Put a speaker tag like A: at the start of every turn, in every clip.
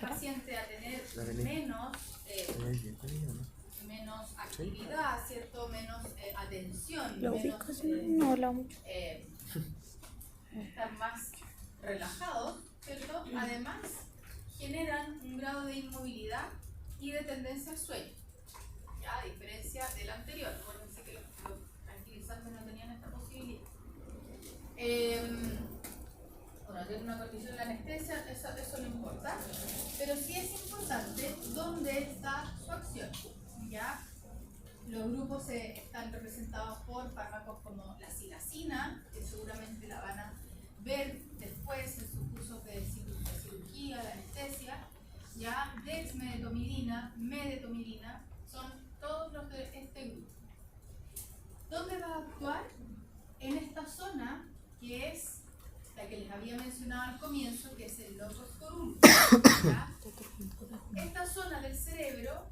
A: paciente a tener menos actividad, ¿cierto? Menos atención, menos estar más relajados, ¿cierto? Además, generan un grado de inmovilidad y de tendencia al sueño, ¿ya? A diferencia del anterior. Acuérdense que los tranquilizantes no tenían esta posibilidad. Bueno, tiene una condición de anestesia, eso no importa, pero sí es importante dónde está su acción, ¿ya? Los grupos están representados por fármacos como la silacina, que seguramente la van a ver después en sus cursos de cirugía, de anestesia, ya dexmedetomidina, medetomidina, son todos los de este grupo. ¿Dónde va a actuar? En esta zona que es la que les había mencionado al comienzo, que es el locus coeruleus. Esta zona del cerebro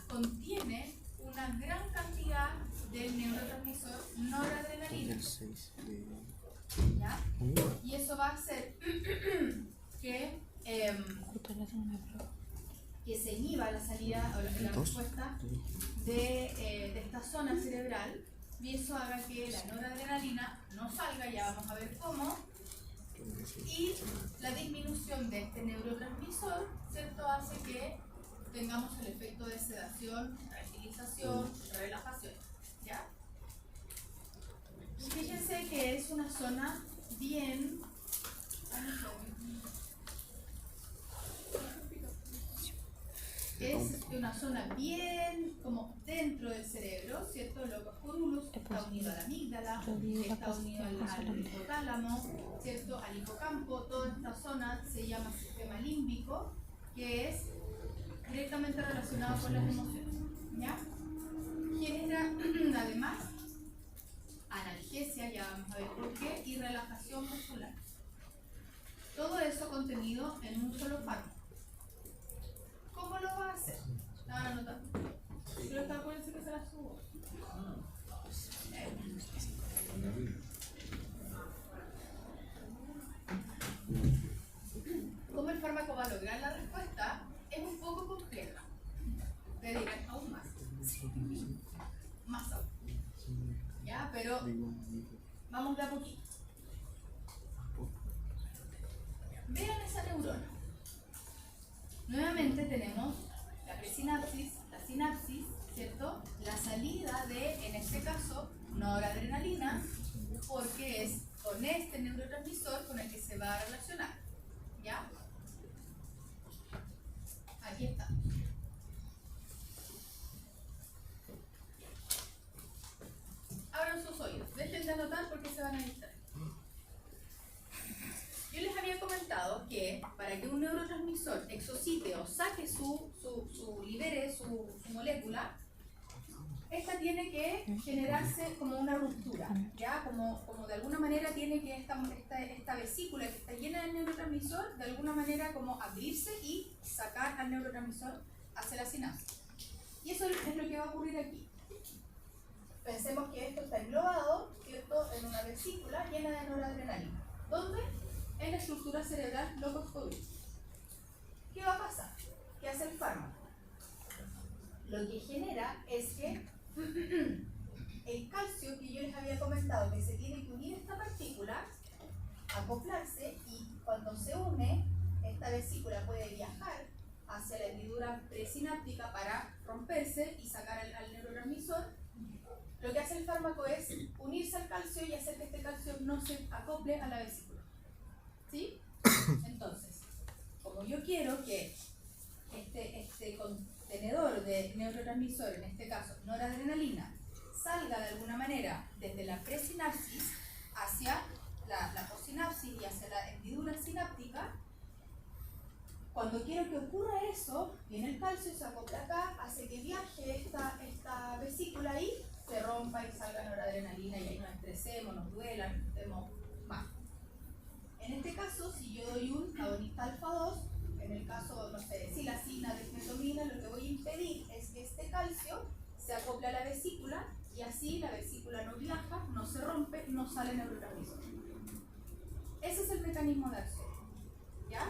A: contiene una gran cantidad del neurotransmisor noradrenalina. ¿Ya? Y eso va a hacer que se inhiba la salida o la respuesta de esta zona cerebral, y eso haga que la noradrenalina no salga, ya vamos a ver cómo, y la disminución de este neurotransmisor, ¿cierto?, hace que tengamos el efecto de sedación, tranquilización, relajación, ¿ya? Fíjense que es una zona bien... Es una zona bien como dentro del cerebro, ¿cierto? El locus coeruleus está unido a la amígdala, está unido al hipotálamo, ¿cierto? Al hipocampo. Toda esta zona se llama sistema límbico, que es directamente relacionado con las emociones, ¿ya? Genera además analgesia, ya vamos a ver por qué, y relajación muscular. Todo eso contenido en un solo fármaco. ¿Cómo lo va a hacer? La van a anotar. Pero esta acuérdense que se la subo. ¿Cómo el fármaco va a lograr la respuesta? Es un poco compleja. Ustedes dirán aún más. Más aún. ¿Ya? Pero vamos de a poquito. Vean esa neurona. Nuevamente tenemos la presinapsis, la sinapsis, ¿cierto? La salida de, en este caso, noradrenalina, porque es con este neurotransmisor con el que se va a relacionar, ¿ya? Aquí está. Abran sus oídos, dejen de anotar porque se van a distraer. Yo les había comentado que para que un neurotransmisor exocite o saque libere su molécula, esta tiene que generarse como una ruptura, ¿ya? Como de alguna manera tiene que esta vesícula que está llena de neurotransmisor, de alguna manera como abrirse y sacar al neurotransmisor hacia la sinapsis. Y eso es lo que va a ocurrir aquí. Pensemos que esto está englobado, ¿cierto?, en una vesícula llena de noradrenalina. ¿Dónde? En la estructura cerebral locus coeruleus. ¿Qué va a pasar? ¿Qué hace el fármaco? Lo que genera es que el calcio que yo les había comentado, que se tiene que unir a esta partícula, acoplarse, y cuando se une, esta vesícula puede viajar hacia la hendidura presináptica para romperse y sacar al neurotransmisor. Lo que hace el fármaco es unirse al calcio y hacer que este calcio no se acople a la vesícula. ¿Sí? Entonces, como yo quiero que este contenedor de neurotransmisor, en este caso noradrenalina, salga de alguna manera desde la presinapsis hacia la possinapsis y hacia la hendidura sináptica, cuando quiero que ocurra eso, viene el calcio, se acopla acá, hace que viaje esta vesícula ahí, se rompa y salga noradrenalina y ahí nos estresemos, nos duela, nos estemos mal. En este caso, si yo doy un agonista alfa 2, en el caso, no sé, de silacina, dexmedetomidina, lo que voy a impedir es que este calcio se acople a la vesícula y así la vesícula no viaja, no se rompe, no sale neurotransmisor. Ese es el mecanismo de acción, ¿ya?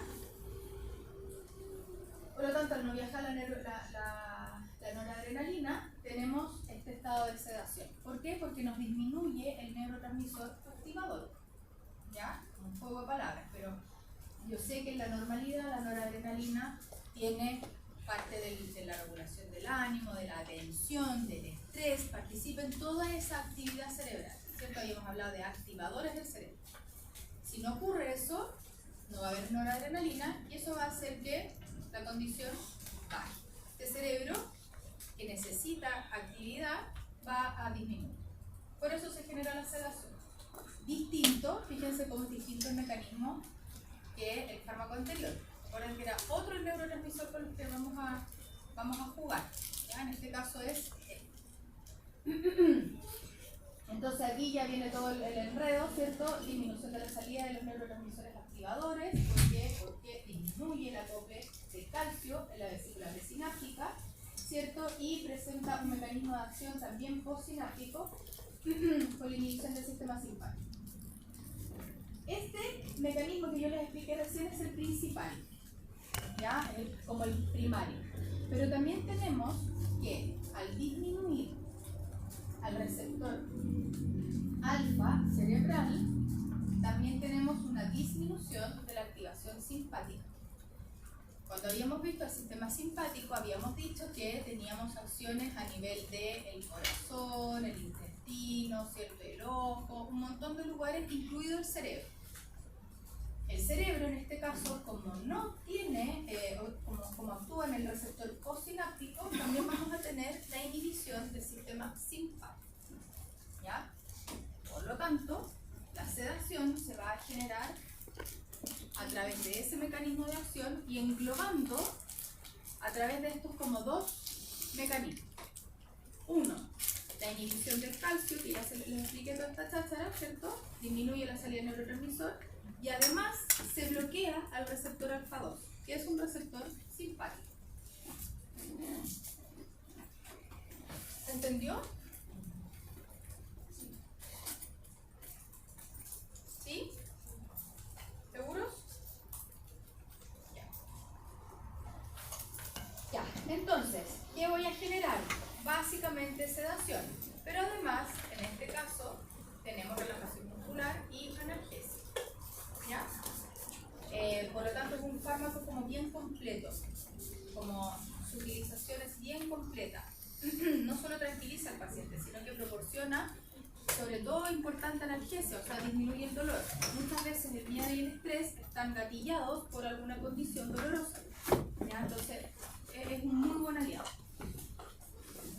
A: de sedación. ¿Por qué? Porque nos disminuye el neurotransmisor activador. ¿Ya? Un juego de palabras, pero yo sé que en la normalidad la noradrenalina tiene parte de la regulación del ánimo, de la atención, del estrés, participa en toda esa actividad cerebral, ¿cierto? Habíamos hablado de activadores del cerebro. Si no ocurre eso, no va a haber noradrenalina y eso va a hacer que la condición baje. Este cerebro que necesita actividad va a disminuir. Por eso se genera la sedación. Distinto, fíjense cómo es distinto el mecanismo que el fármaco anterior. Recuerden que era otro el neurotransmisor con el que vamos a jugar. ¿Ya? En este caso es entonces aquí ya viene todo el enredo, ¿cierto? Disminución de la salida de los neurotransmisores activadores. ¿Por qué? Porque disminuye el acople del calcio en la vesícula presináptica, ¿cierto? Y presenta un mecanismo de acción también postsináptico con la inhibición del sistema simpático. Este mecanismo que yo les expliqué recién es el principal, ¿ya? Como el primario. Pero también tenemos que al disminuir al receptor alfa cerebral, también tenemos una disminución de la activación simpática. Cuando habíamos visto el sistema simpático, habíamos dicho que teníamos acciones a nivel del corazón, el intestino, ¿cierto? El ojo, un montón de lugares, incluido el cerebro. El cerebro, en este caso, como no tiene, como actúa en el receptor postsináptico, también vamos a tener la inhibición del sistema simpático. ¿Ya? Por lo tanto, la sedación se va a generar a través de ese mecanismo de acción y englobando a través de estos como dos mecanismos. Uno, la inhibición del calcio, que ya se les expliqué toda esta cháchara, ¿cierto? Disminuye la salida del neurotransmisor y además se bloquea al receptor alfa 2, que es un receptor simpático. ¿Se entendió? ¿Sí? ¿Seguros? Ya. Entonces, ¿qué voy a generar? Básicamente sedación, pero además, en este caso, tenemos relajación muscular y analgesia. ¿Ya? Por lo tanto, es un fármaco como bien completo, como su utilización es bien completa. No solo tranquiliza al paciente, sino que proporciona, sobre todo, importante analgesia, o sea, disminuye el dolor. Muchas veces el miedo y el estrés están gatillados por alguna condición dolorosa. ¿Ya? Entonces, es un muy buen aliado.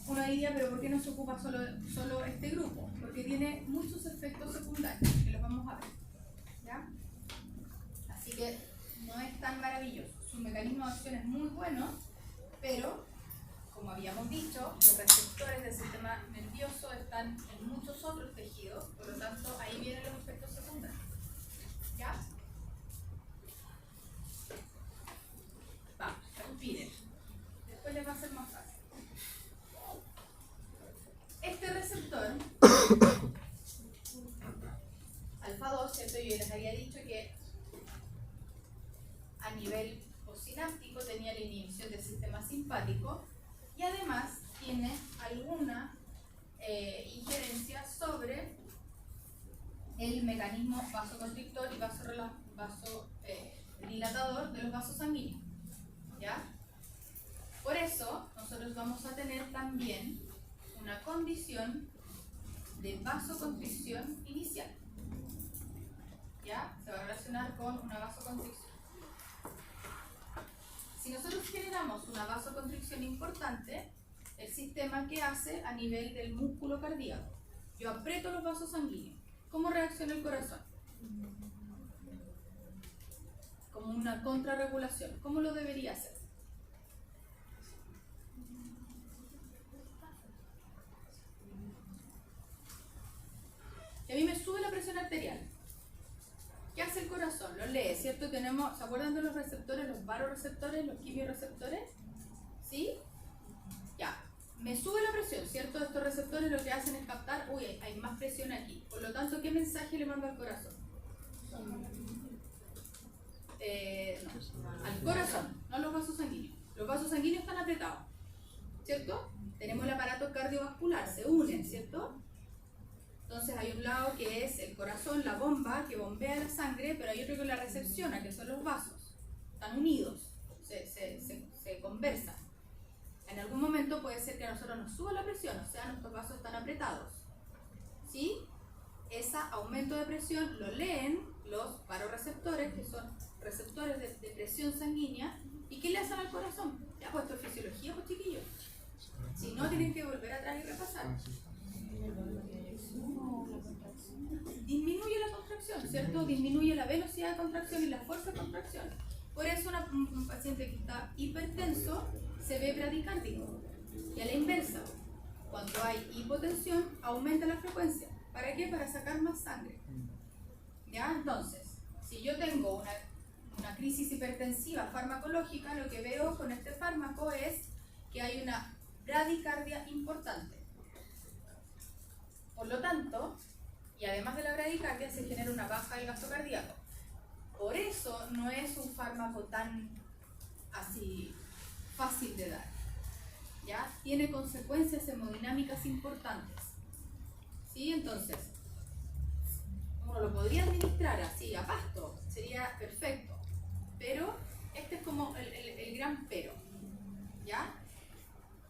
A: Uno diría, pero ¿por qué no se ocupa solo este grupo? Porque tiene muchos efectos secundarios, que los vamos a ver. ¿Ya? Así que no es tan maravilloso. Su mecanismo de acción es muy bueno, pero, como habíamos dicho, los receptores del sistema nervioso están en muchos otros tejidos, por lo tanto, ahí vienen los efectos secundarios. ¿Ya? Vamos, respiren. Después les va a ser más fácil. Este receptor, alfa 2, ¿cierto? Yo les había dicho que a nivel postsináptico tenía la inhibición del sistema simpático y además tiene alguna injerencia sobre el mecanismo vasoconstrictor y vasodilatador de los vasos sanguíneos. ¿Ya? Por eso nosotros vamos a tener también una condición de vasoconstricción inicial. ¿Ya? Se va a relacionar con una vasoconstricción. Si nosotros generamos una vasoconstricción importante, el sistema que hace a nivel del músculo cardíaco, yo aprieto los vasos sanguíneos. ¿Cómo reacciona el corazón? Como una contrarregulación. ¿Cómo lo debería hacer? Y a mí me sube la presión arterial. ¿Qué hace el corazón? Lo lee, ¿cierto? Tenemos, ¿se acuerdan de los receptores, los varoreceptores, los quimioreceptores? ¿Sí? Ya. Me sube la presión, ¿cierto? Estos receptores lo que hacen es captar, uy, hay más presión aquí. Por lo tanto, ¿qué mensaje le manda al corazón? No, al corazón, no a los vasos sanguíneos. Los vasos sanguíneos están apretados, ¿cierto? tenemos el aparato cardiovascular, se unen, ¿cierto? Entonces hay un lado que es el corazón, la bomba que bombea la sangre, pero hay otro que la recepciona, que son los vasos. Están unidos, se conversan. En algún momento puede ser que a nosotros nos suba la presión, o sea, nuestros vasos están apretados. ¿Sí? Ese aumento de presión lo leen los baroreceptores, que son receptores de presión sanguínea. ¿Y qué le hacen al corazón? Ya, pues esto es fisiología, pues chiquillos. Si no, tienen que volver atrás y repasar. Disminuye la contracción, ¿cierto? Disminuye la velocidad de contracción y la fuerza de contracción. Por eso un paciente que está hipertenso se ve bradicárdico. Y a la inversa, cuando hay hipotensión, aumenta la frecuencia. ¿Para qué? Para sacar más sangre. ¿Ya? Entonces, si yo tengo una crisis hipertensiva farmacológica, lo que veo con este fármaco es que hay una bradicardia importante. Por lo tanto, y además de la bradicardia, se genera una baja del gasto cardíaco. Por eso no es un fármaco tan así fácil de dar. ¿Ya? Tiene consecuencias hemodinámicas importantes. ¿Sí? Entonces, uno lo podría administrar así, a pasto, sería perfecto. Pero este es como el gran pero. ¿Ya?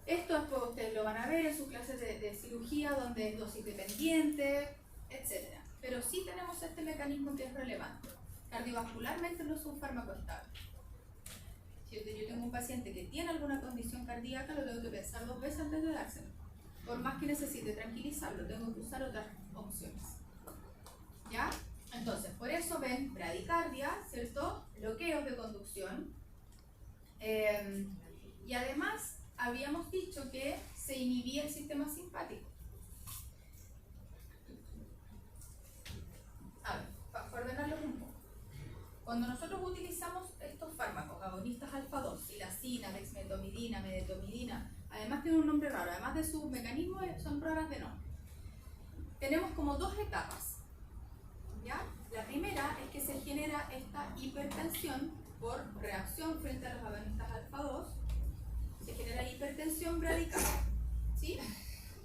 A: Esto después ustedes lo van a ver en sus clases de cirugía, donde es dosis dependiente, etc. Pero sí tenemos este mecanismo que es relevante. Cardiovascularmente no es un fármaco estable. Si yo tengo un paciente que tiene alguna condición cardíaca, lo tengo que pensar 2 veces antes de dárselo. Por más que necesite tranquilizarlo, tengo que usar otras opciones. ¿Ya? Entonces, por eso ven bradicardia, ¿cierto? Bloqueos de conducción. Y además, habíamos dicho que se inhibía el sistema simpático. A ver, para ordenarlos un poco. Cuando nosotros utilizamos estos fármacos, agonistas alfa-2, silacina, dexmedetomidina, medetomidina, además tienen un nombre raro, además de su mecanismo son raras de nombre. Tenemos como 2 etapas. ¿Ya? La primera es que se genera esta hipertensión por reacción frente a los agonistas alfa-2. Se genera hipertensión bradicardia. ¿Sí?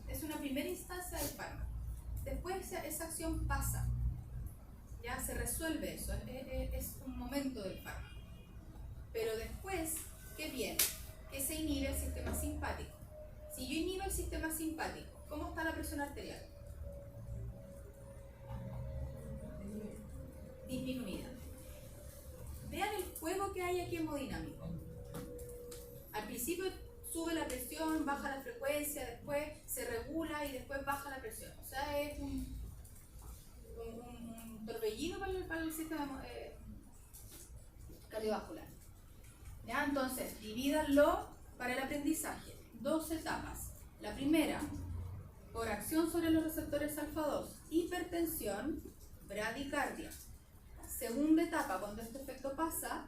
A: Es una primera instancia del fármaco. Después esa acción pasa. Ya se resuelve eso, es un momento del fármaco. Pero después, ¿qué viene? Que se inhibe el sistema simpático. Si yo inhibo el sistema simpático, ¿cómo está la presión arterial? Disminuida. Vean el juego que hay aquí hemodinámico. Al principio sube la presión, baja la frecuencia, después se regula y después baja la presión. O sea, es un torbellino para el sistema cardiovascular. ¿Ya? Entonces, divídanlo para el aprendizaje. 2 etapas. La primera, por acción sobre los receptores alfa-2, hipertensión, bradicardia. Segunda etapa, cuando este efecto pasa,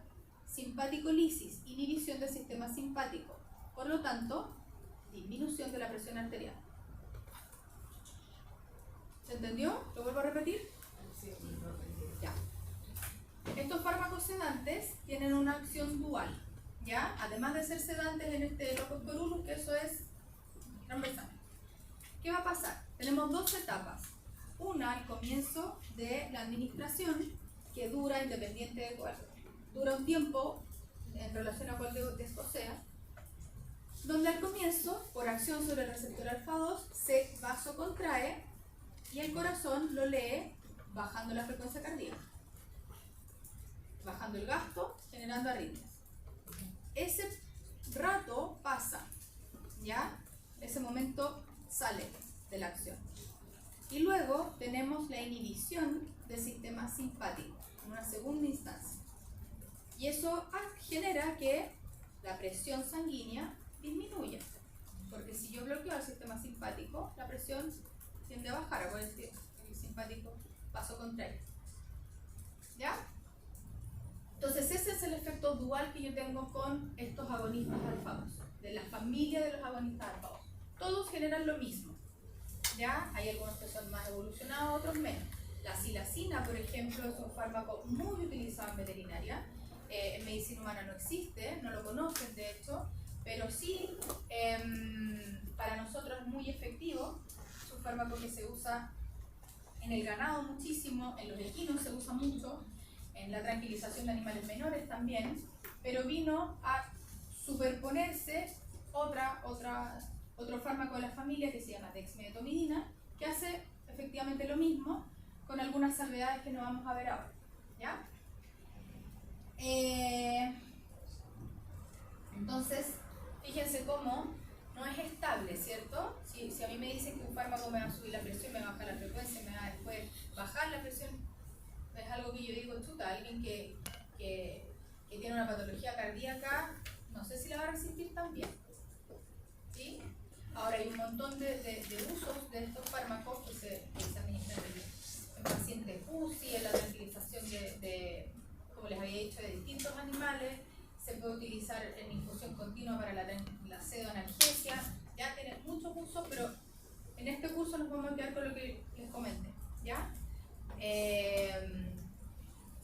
A: simpaticolisis, inhibición del sistema simpático. Por lo tanto, disminución de la presión arterial. ¿Se entendió? ¿Lo vuelvo a repetir? Sí. Ya. Estos fármacos sedantes tienen una acción dual, ¿ya? Además de ser sedantes en este locus coeruleus, que eso es transversal. ¿Qué va a pasar? Tenemos 2 etapas. Una al comienzo de la administración, que dura, independiente de cuál, dura un tiempo en relación a cuál de estos sea, donde al comienzo, por acción sobre el receptor alfa-2, se vasocontrae y el corazón lo lee bajando la frecuencia cardíaca, bajando el gasto, generando arritmias. Ese rato pasa, ¿ya? Ese momento sale de la acción. Y luego tenemos la inhibición del sistema simpático, en una segunda instancia. Y eso genera que la presión sanguínea disminuya. Porque si yo bloqueo el sistema simpático, la presión tiende a bajar, a decir, el simpático vasocontrae. ¿Ya? Entonces ese es el efecto dual que yo tengo con estos agonistas alfa-2, de la familia de los agonistas alfa-2. Todos generan lo mismo. ¿Ya? Hay algunos que son más evolucionados, otros menos. La silacina, por ejemplo, es un fármaco muy utilizado en veterinaria. En medicina humana no existe, no lo conocen de hecho, pero sí para nosotros es muy efectivo. Es un fármaco que se usa en el ganado muchísimo, en los equinos se usa mucho, en la tranquilización de animales menores también, pero vino a superponerse otro fármaco de la familia que se llama dexmedetomidina, que hace efectivamente lo mismo, con algunas salvedades que no vamos a ver ahora, ¿ya? Entonces, fíjense cómo no es estable, ¿cierto? Si a mí me dicen que un fármaco me va a subir la presión, me va a bajar la frecuencia, me va a después bajar la presión, es algo que yo digo, chuta, alguien que tiene una patología cardíaca, no sé si la va a resistir tan bien, ¿sí? Ahora hay un montón de usos de estos fármacos que se administran en pacientes UCI, en la tranquilización como les había dicho, de distintos animales. Se puede utilizar en infusión continua para la pseudoanalgesia. Ya tiene muchos usos, pero en este curso nos vamos a quedar con lo que les comenté, ¿ya?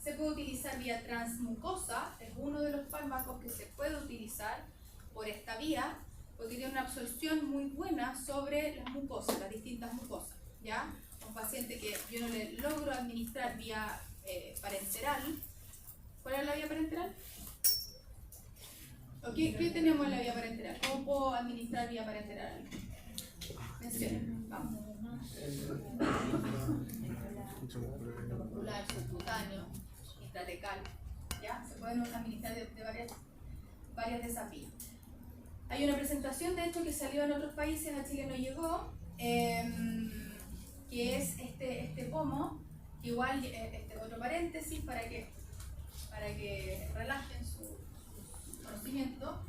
A: Se puede utilizar vía transmucosa, es uno de los fármacos que se puede utilizar por esta vía, porque tiene una absorción muy buena sobre las mucosas, las distintas mucosas, ¿ya? Un paciente que yo no le logro administrar vía parenteral. ¿Cuál es la vía parenteral? ¿Qué tenemos en la vía parenteral? ¿Cómo puedo administrar vía parenteral? Mencionen, vamos. Muscular, subcutáneo, intratecal, ¿ya? Se pueden administrar de varias de esas vías. Hay una presentación, de hecho, que salió en otros países, a Chile no llegó, que es este pomo, que igual, otro paréntesis para que relajen su conocimiento.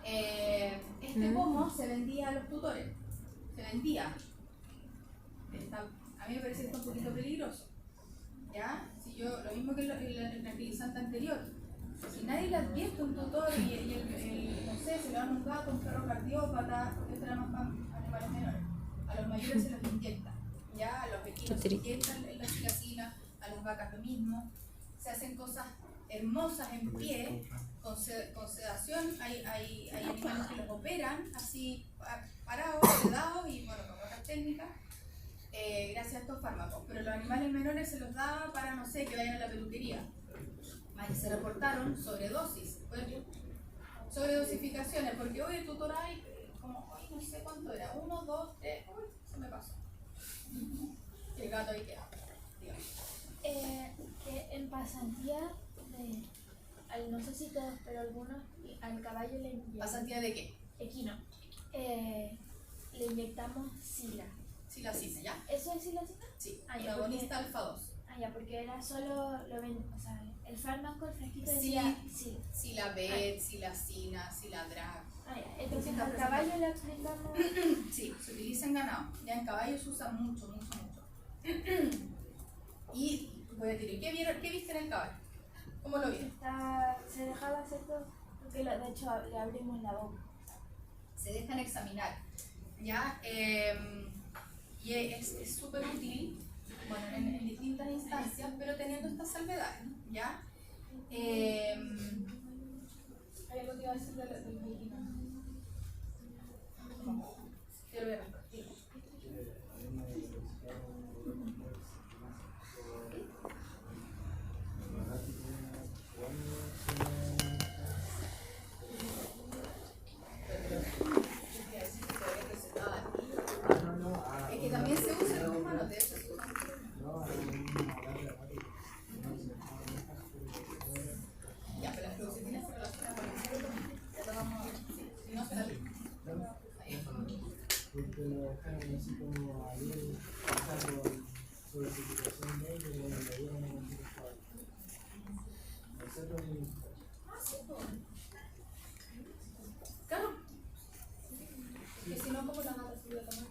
A: Este pomo se vendía a los tutores, se vendía. A mí me parece que está un poquito peligroso, ¿ya? Si yo, lo mismo que el tranquilizante anterior, si nadie le advierte a un tutor y no sé, se le dan un gato, un perro cardiópata, porque esto era más para animales menores, a los mayores se los inyecta, ¿ya? A los equinos se inyectan la silacina, a las vacas lo mismo, se hacen cosas hermosas en pie, con sedación. Hay animales que los operan así parados, sedados y bueno, con otras técnicas, gracias a estos fármacos. Pero los animales menores se los daba para, no sé, que vayan a la peluquería. Ahí se reportaron sobredosis, sobredosificaciones, porque hoy el tutor hay como, no sé cuánto era, 1, 2, 3, se me pasó. Y el gato ahí queda, digamos.
B: Que en pasantía, no sé si todos, pero algunos, al caballo le inyectamos.
A: ¿Pasantía de qué?
B: Equino. Le inyectamos silacina,
A: ¿ya?
B: ¿Eso es silacina?
A: Sí,
B: protagonista
A: alfa 2.
B: Porque era solo, o sea, el fármaco, el fresquito decía
A: Silabet, silacina, siladrag.
B: Entonces al caballo le aplicamos.
A: Sí, se utiliza en ganado. Ya en caballo se usa mucho. Y voy a decir, ¿qué viste en el caballo? ¿Cómo lo vieron?
B: Se dejaba hacer todo, porque de hecho le abrimos la boca.
A: Se dejan examinar, ¿ya? Y es súper útil, bueno, en distintas instancias, pero teniendo estas salvedades, ¿ya? ¿Hay algo que iba a decir del equino? Quiero ver. Es que también se usa en los humanos, de hecho. Ya, pero la fluoxetina se relaciona con el cerebro. Ya lo vamos a ver. Si no, se la
C: porque lo dejaron así como ahí, pasando sobre su situación de ellos, y le dieron un caballo. Nosotros
A: sí, pues. Claro. Que si no, ¿cómo la van a recibir a tomar?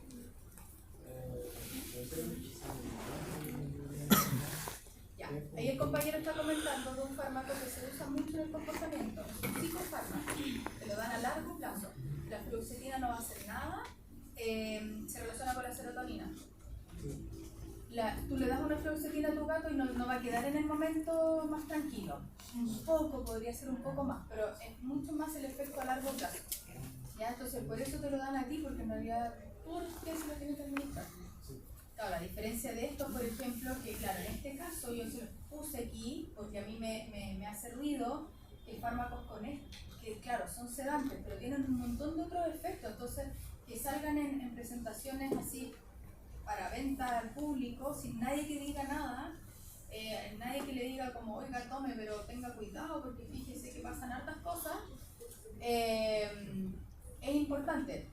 A: Ya, ahí el compañero está comentando de un fármaco que se usa mucho en el comportamiento, es un psicofármaco, que lo dan a largo plazo. La fluoxetina no va a hacer nada, se relaciona con la serotonina. tú le das una fluoxetina a tu gato y no va a quedar en el momento más tranquilo. Un poco, podría ser un poco más, pero es mucho más el efecto a largo plazo. ¿Ya? Entonces, por eso te lo dan a ti, porque en realidad tú eres quien se lo tienes que administrar. Claro, la diferencia de esto, por ejemplo, que claro, en este caso yo se los puse aquí porque a mí me hace ruido que fármacos con esto, que claro, son sedantes, pero tienen un montón de otros efectos. Entonces, que salgan en presentaciones así para venta al público, sin nadie que diga nada, nadie que le diga como, oiga, tome, pero tenga cuidado porque fíjese que pasan hartas cosas, es importante.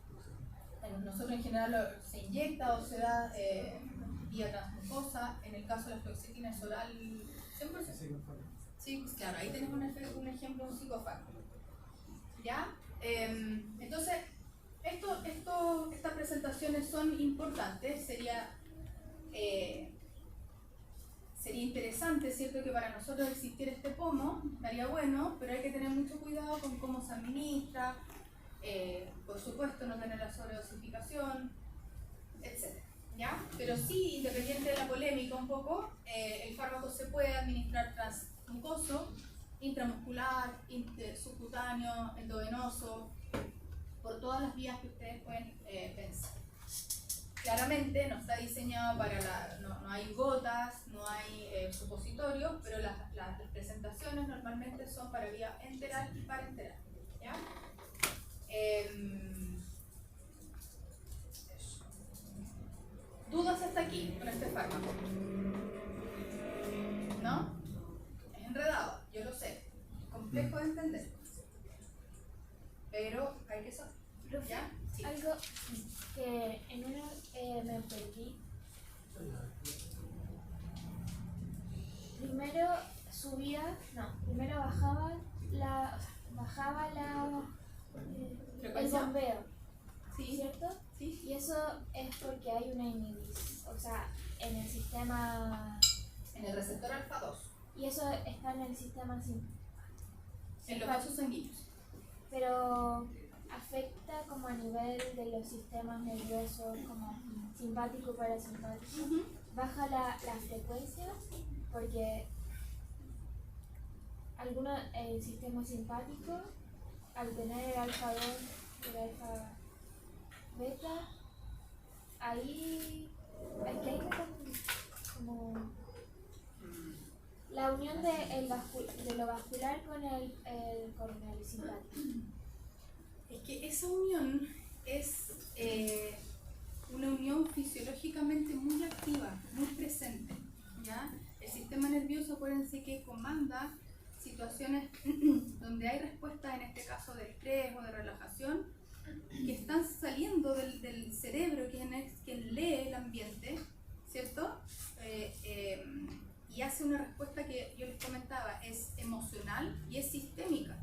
A: Nosotros en general se inyecta o se da vía transmucosa. En el caso de la fluoxetina es oral 100%. Sí, pues claro, ahí tenemos un ejemplo de un psicofármaco. ¿Ya? Entonces, estas presentaciones son importantes. Sería interesante, ¿cierto?, que para nosotros existiera este pomo, estaría bueno, pero hay que tener mucho cuidado con cómo se administra. Por supuesto, no tener la sobredosificación, etc. ¿Ya? Pero sí, independiente de la polémica un poco, el fármaco se puede administrar transmucoso, intramuscular, subcutáneo, endovenoso, por todas las vías que ustedes pueden pensar. Claramente no está diseñado para no hay gotas, no hay supositorios, pero las presentaciones normalmente son para vía enteral y parenteral. ¿Ya? ¿Dudas hasta aquí con este fármaco? ¿No? Es enredado, yo lo sé. Es complejo de entender. Pero hay que saber. ¿Ya? Sí.
B: Algo que en una me perdí. Primero primero bajaba el bombeo,
A: Sí.
B: ¿cierto?
A: Sí.
B: Y eso es porque hay una inhibición, o sea, en el sistema...
A: En el receptor alfa 2.
B: Y eso está en el sistema
A: En los vasos sanguíneos.
B: Pero afecta como a nivel de los sistemas nerviosos, como simpático y parasimpático. Baja la frecuencia porque el sistema simpático, al tener el alfa 2 y el alfa beta, ahí hay que como la unión de lo vascular con el simpático.
A: Es que esa unión es una unión fisiológicamente muy activa, muy presente. ¿Ya? El sistema nervioso, acuérdense que comanda situaciones donde hay respuesta, en este caso de estrés o de relajación, que están saliendo del cerebro, quien lee el ambiente, ¿cierto? Y hace una respuesta que yo les comentaba, es emocional y es sistémica.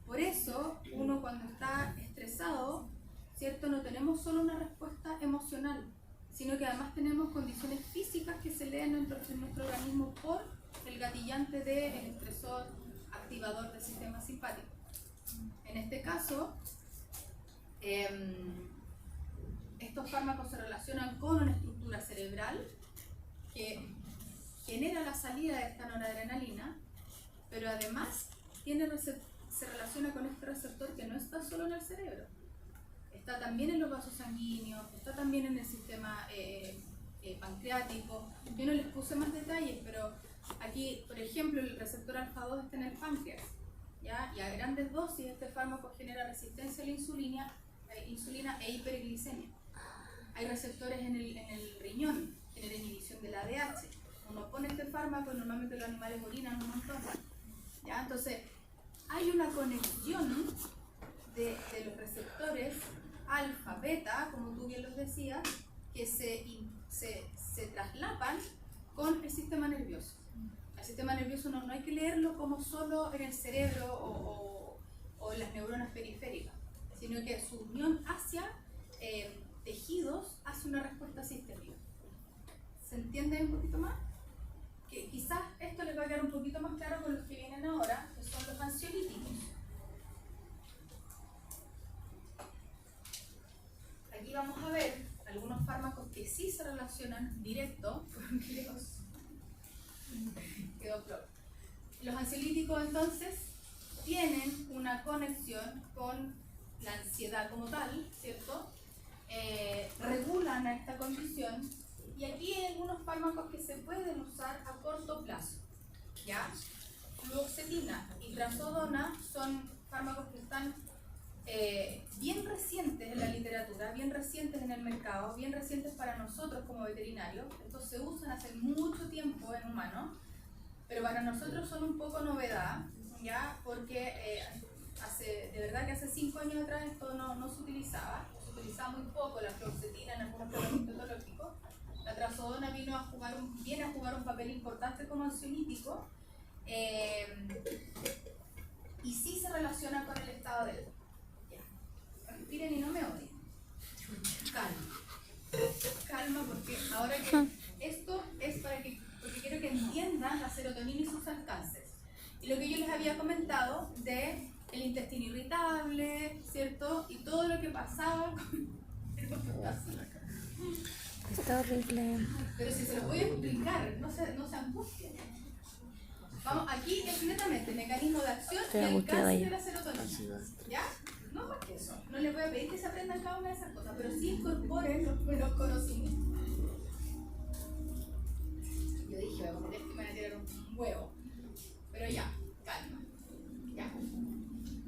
A: Por eso, uno cuando está estresado, ¿cierto?, no tenemos solo una respuesta emocional, sino que además tenemos condiciones físicas que se leen en nuestro organismo por el gatillante del estresor activador del sistema simpático. En este caso, estos fármacos se relacionan con una estructura cerebral que genera la salida de esta noradrenalina, pero además se relaciona con este receptor que no está solo en el cerebro, está también en los vasos sanguíneos, está también en el sistema pancreático. Yo no les puse más detalles, pero aquí, por ejemplo, el receptor alfa 2 está en el páncreas, ¿ya? Y a grandes dosis este fármaco genera resistencia a la insulina e hiperglicemia. Hay receptores en el riñón, genera inhibición del ADH. Uno pone este fármaco y normalmente los animales orinan un montón, ¿ya? Entonces, hay una conexión de los receptores alfa, beta, como tú bien los decías, que se traslapan con el sistema nervioso. El sistema nervioso no hay que leerlo como solo en el cerebro o en las neuronas periféricas, sino que su unión hacia tejidos hace una respuesta sistémica. ¿Se entiende un poquito más? Que quizás esto les va a quedar un poquito más claro con los que vienen ahora, que son los ansiolíticos. Aquí vamos a ver algunos fármacos que sí se relacionan directo porque los ansiolíticos entonces tienen una conexión con la ansiedad como tal, ¿cierto? Regulan a esta condición y aquí hay algunos fármacos que se pueden usar a corto plazo, ¿ya? Fluoxetina y trazodona son fármacos que están bien recientes en la literatura, bien recientes en el mercado, bien recientes para nosotros como veterinarios. Estos se usan hace mucho tiempo en humanos, pero para nosotros son un poco novedad, ¿ya? Porque de verdad que hace 5 años atrás esto no se utilizaba muy poco la fluoxetina en algunos tratamientos patológicos. La trazodona viene a jugar un papel importante como ansiolítico y sí se relaciona con el estado del ánimo. Respiren y no me odien. Calma, porque ahora que esto es porque quiero que entiendan la serotonina y sus alcances. Y lo que yo les había comentado de el intestino irritable, ¿cierto? Y todo lo que pasaba con...
D: Está horrible.
A: Pero si se lo voy a explicar, no se angustien. Vamos, aquí es netamente mecanismo de acción y alcance de la serotonina. ¿Ya? No más que eso. No les voy a pedir que se aprendan cada una de esas cosas, pero sí incorporen los conocimientos. Yo dije, voy a cometer que me van a tirar un huevo. Pero ya, calma. Ya.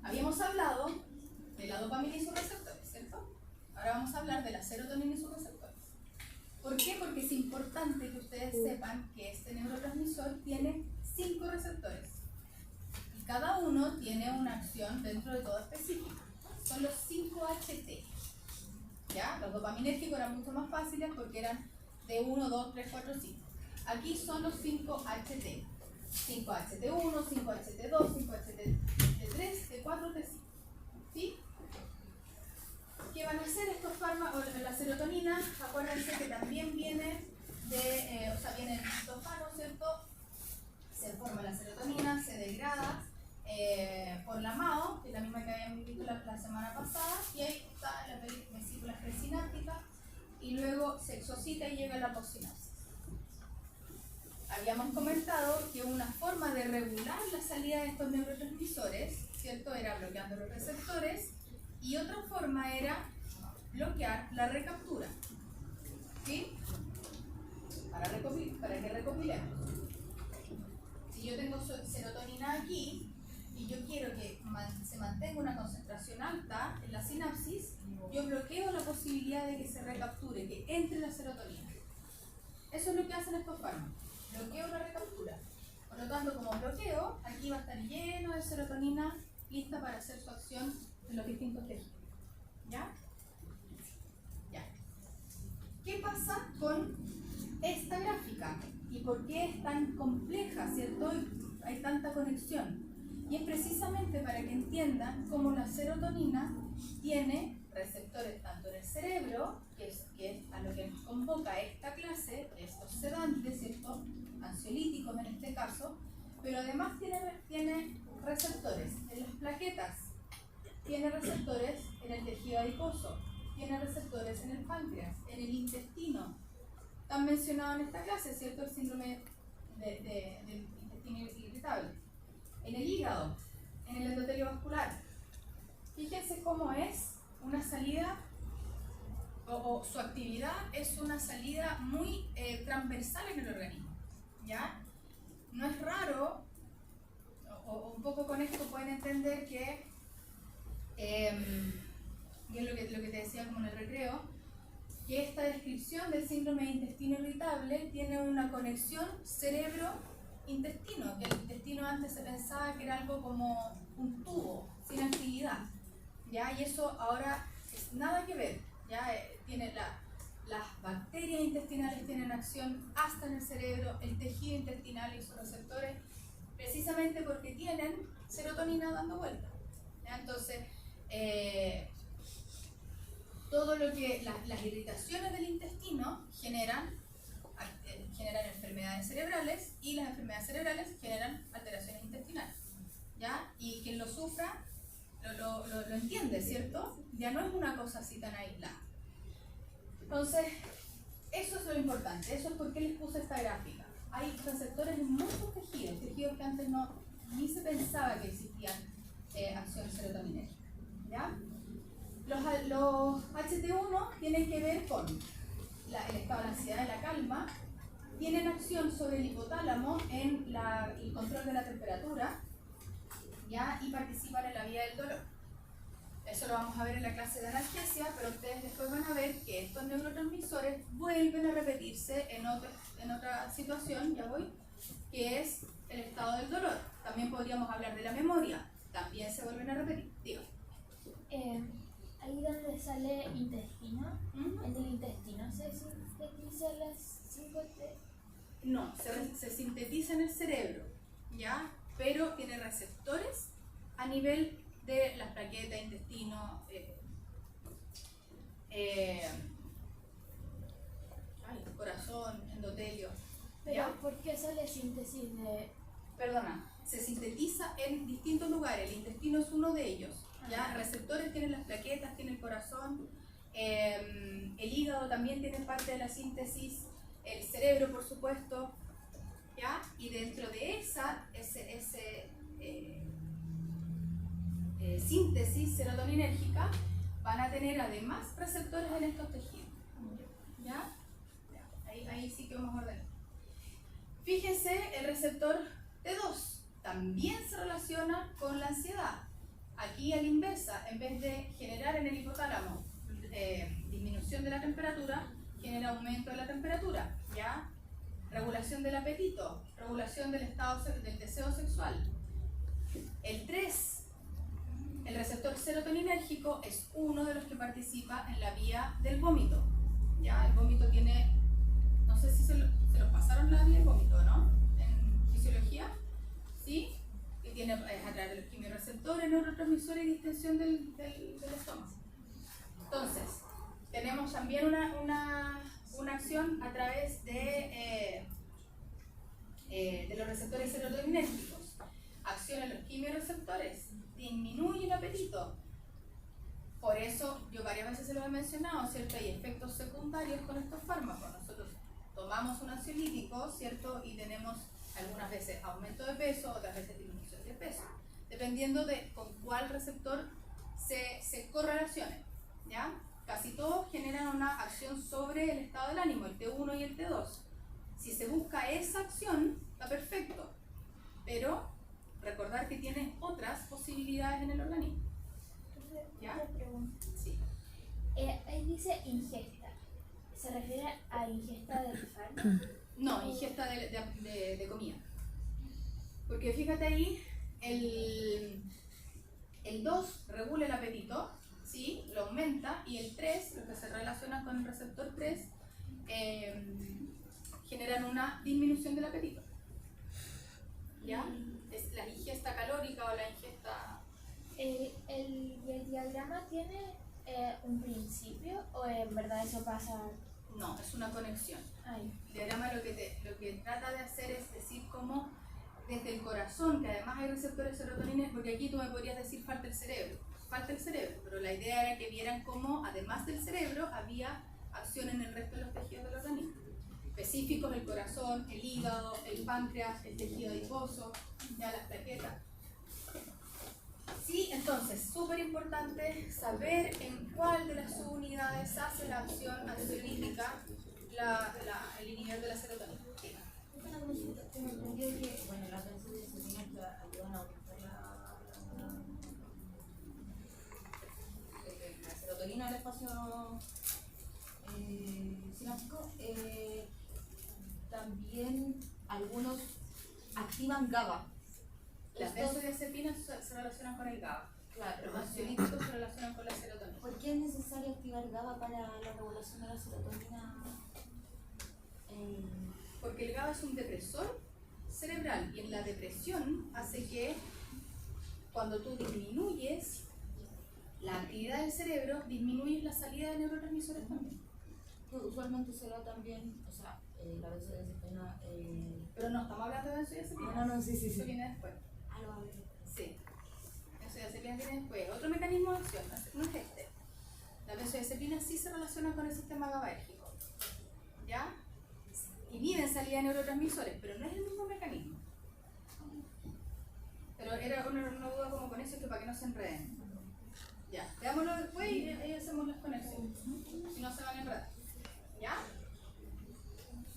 A: Habíamos hablado de la dopamina y sus receptores, ¿cierto? Ahora vamos a hablar de la serotonina y sus receptores. ¿Por qué? Porque es importante que ustedes sepan que este neurotransmisor tiene 5 receptores. Y cada uno tiene una acción dentro de todo específica. Son los 5-HT. ¿Ya? Los dopaminérgicos eran mucho más fáciles porque eran de 1, 2, 3, 4, 5. Aquí son los 5-HT. 5-HT1, 5-HT2, 5-HT3, T4, T5. ¿Sí? ¿Qué van a hacer estos fármacos? La serotonina, acuérdense que también viene viene del triptófano, ¿cierto? Se forma la serotonina, se degrada por la MAO, que es la misma que habíamos visto la semana pasada, y ahí está la vesícula presináptica, y luego se exocita y llega a la postsinapsis. Habíamos comentado que una forma de regular la salida de estos neurotransmisores, ¿cierto? Era bloqueando los receptores, y otra forma era bloquear la recaptura. ¿Sí? Para que recopilemos. Si yo tengo serotonina aquí y yo quiero que se mantenga una concentración alta en la sinapsis, yo bloqueo la posibilidad de que se recapture, que entre la serotonina. Eso es lo que hacen estos fármacos. Bloqueo la recaptura. Por lo tanto, como bloqueo, aquí va a estar lleno de serotonina lista para hacer su acción en los distintos tejidos. ¿Ya? Ya. ¿Qué pasa con esta gráfica? ¿Y por qué es tan compleja, cierto? Hay tanta conexión. Y es precisamente para que entiendan cómo la serotonina tiene receptores tanto en el cerebro, que es a lo que nos convoca esta clase, estos sedantes, ¿cierto? Ansiolíticos en este caso, pero además tiene receptores en las plaquetas, tiene receptores en el tejido adiposo, tiene receptores en el páncreas, en el intestino. Están mencionados en esta clase, ¿cierto? El síndrome del intestino irritable. En el hígado, en el endotelio vascular. Fíjense cómo es una salida, o su actividad es una salida muy transversal en el organismo. ¿Ya? No es raro, o un poco con esto pueden entender que, y es lo que te decía como en el recreo, que esta descripción del síndrome de intestino irritable tiene una conexión cerebro-intestino, que el intestino antes se pensaba que era algo como un tubo, sin actividad, ¿ya? Y eso ahora es nada que ver, ¿ya? Tiene las bacterias intestinales tienen acción hasta en el cerebro, el tejido intestinal y sus receptores, precisamente porque tienen serotonina dando vuelta, ¿ya? Entonces, todo lo que las irritaciones del intestino generan enfermedades cerebrales, y las enfermedades cerebrales generan alteraciones intestinales, ¿ya? Y quien lo sufra lo entiende, ¿cierto? Ya no es una cosa así tan aislada. Entonces, eso es lo importante, eso es por qué les puse esta gráfica. Hay receptores en muchos tejidos, tejidos que antes ni se pensaba que existían acción serotoninérgica. ¿Ya? Los HT1 tienen que ver con el estado de ansiedad y la calma, tienen acción sobre el hipotálamo en el control de la temperatura, ¿ya? Y participan en la vía del dolor. Eso lo vamos a ver en la clase de analgesia, pero ustedes después van a ver que estos neurotransmisores vuelven a repetirse en otra situación, ya voy, que es el estado del dolor. También podríamos hablar de la memoria, también se vuelven a repetir. Digo.
B: Ahí donde sale intestino, en el intestino se sintetizan las 5T.
A: No, se sintetiza en el cerebro, ¿ya? Pero tiene receptores a nivel de las plaquetas, intestino, corazón, endotelio.
B: Pero
A: ¿ya?
B: ¿por qué sale síntesis de...?
A: Perdona, se sintetiza en distintos lugares, el intestino es uno de ellos. ¿Ya? Receptores tienen las plaquetas, tiene el corazón, el hígado también tiene parte de la síntesis, el cerebro por supuesto, ¿ya? Y dentro de esa síntesis serotoninérgica van a tener además receptores en estos tejidos. ¿Ya? Ahí sí que vamos a ordenar. Fíjense, el receptor T2 también se relaciona con la ansiedad. Aquí a la inversa, en vez de generar en el hipotálamo disminución de la temperatura, genera aumento de la temperatura, ¿ya? Regulación del apetito, regulación del deseo sexual. El 3, el receptor serotoninérgico, es uno de los que participa en la vía del vómito, ¿ya? El vómito tiene, no sé si se los pasaron la vía del vómito, ¿no? En fisiología, ¿sí? Que tiene a través de los quimiorreceptores, neurotransmisores y distensión del estómago. Entonces, tenemos también una acción a través de los receptores serotoninérgicos. Acción en los quimiorreceptores, disminuye el apetito. Por eso, yo varias veces se lo he mencionado, ¿cierto? Hay efectos secundarios con estos fármacos. Nosotros tomamos un ansiolítico, ¿cierto? Y tenemos algunas veces aumento de peso, otras veces disminución de peso, dependiendo de con cuál receptor se correlacione, ¿ya? Casi todos generan una acción sobre el estado del ánimo, el T1 y el T2. Si se busca esa acción, está perfecto, pero recordar que tiene otras posibilidades en el organismo. ¿Ya?
B: Otra pregunta.
A: Sí.
B: Ahí dice ingesta. ¿Se refiere a ingesta del fármaco?
A: No, ingesta de comida. Porque fíjate ahí, el 2 regula el apetito, ¿sí? Lo aumenta, y el 3, lo que se relaciona con el receptor 3, generan una disminución del apetito. ¿Ya? Es la ingesta calórica o la ingesta...
B: ¿El diagrama tiene un principio o en verdad eso pasa?
A: No, es una conexión.
B: Ay.
A: El diagrama lo que trata de hacer es decir cómo desde el corazón, que además hay receptores serotonina, porque aquí tú me podrías decir falta el cerebro, pero la idea era que vieran cómo además del cerebro había acción en el resto de los tejidos del organismo. Específicos, el corazón, el hígado, el páncreas, el tejido adiposo, ya las plaquetas. Sí, entonces, súper importante saber en cuál de las subunidades hace la acción ansiolítica el inhibidor de la serotonina. Sí.
D: Una consulta, tengo entendido que, bueno, las benzodiazepinas ayudan a aumentar la serotonina del espacio sináptico. También algunos activan GABA.
A: Las benzodiazepinas se relacionan con el GABA.
D: Claro,
A: Los ansiolíticos se relacionan con la serotonina.
D: ¿Por qué es necesario activar GABA para la regulación de la serotonina?
A: Porque el GABA es un depresor cerebral y en la depresión hace que cuando tú disminuyes la actividad del cerebro, disminuyes la salida de neurotransmisores también.
D: Usualmente se da también, o sea, la benzodiazepina...
A: Pero no estamos hablando de benzodiazepina.
D: No, sí.
A: Eso viene después.
D: Ah, lo hablé.
A: Sí. Benzodiazepina viene después. Otro mecanismo de acción, no es este. La benzodiazepina sí se relaciona con el sistema GABAérgico. salida de neurotransmisores, pero no es el mismo mecanismo. Pero era una duda como con eso, que para que no se enreden. Ya, veámoslo después y ahí hacemos las conexiones. Si no se van a enredar. ¿Ya?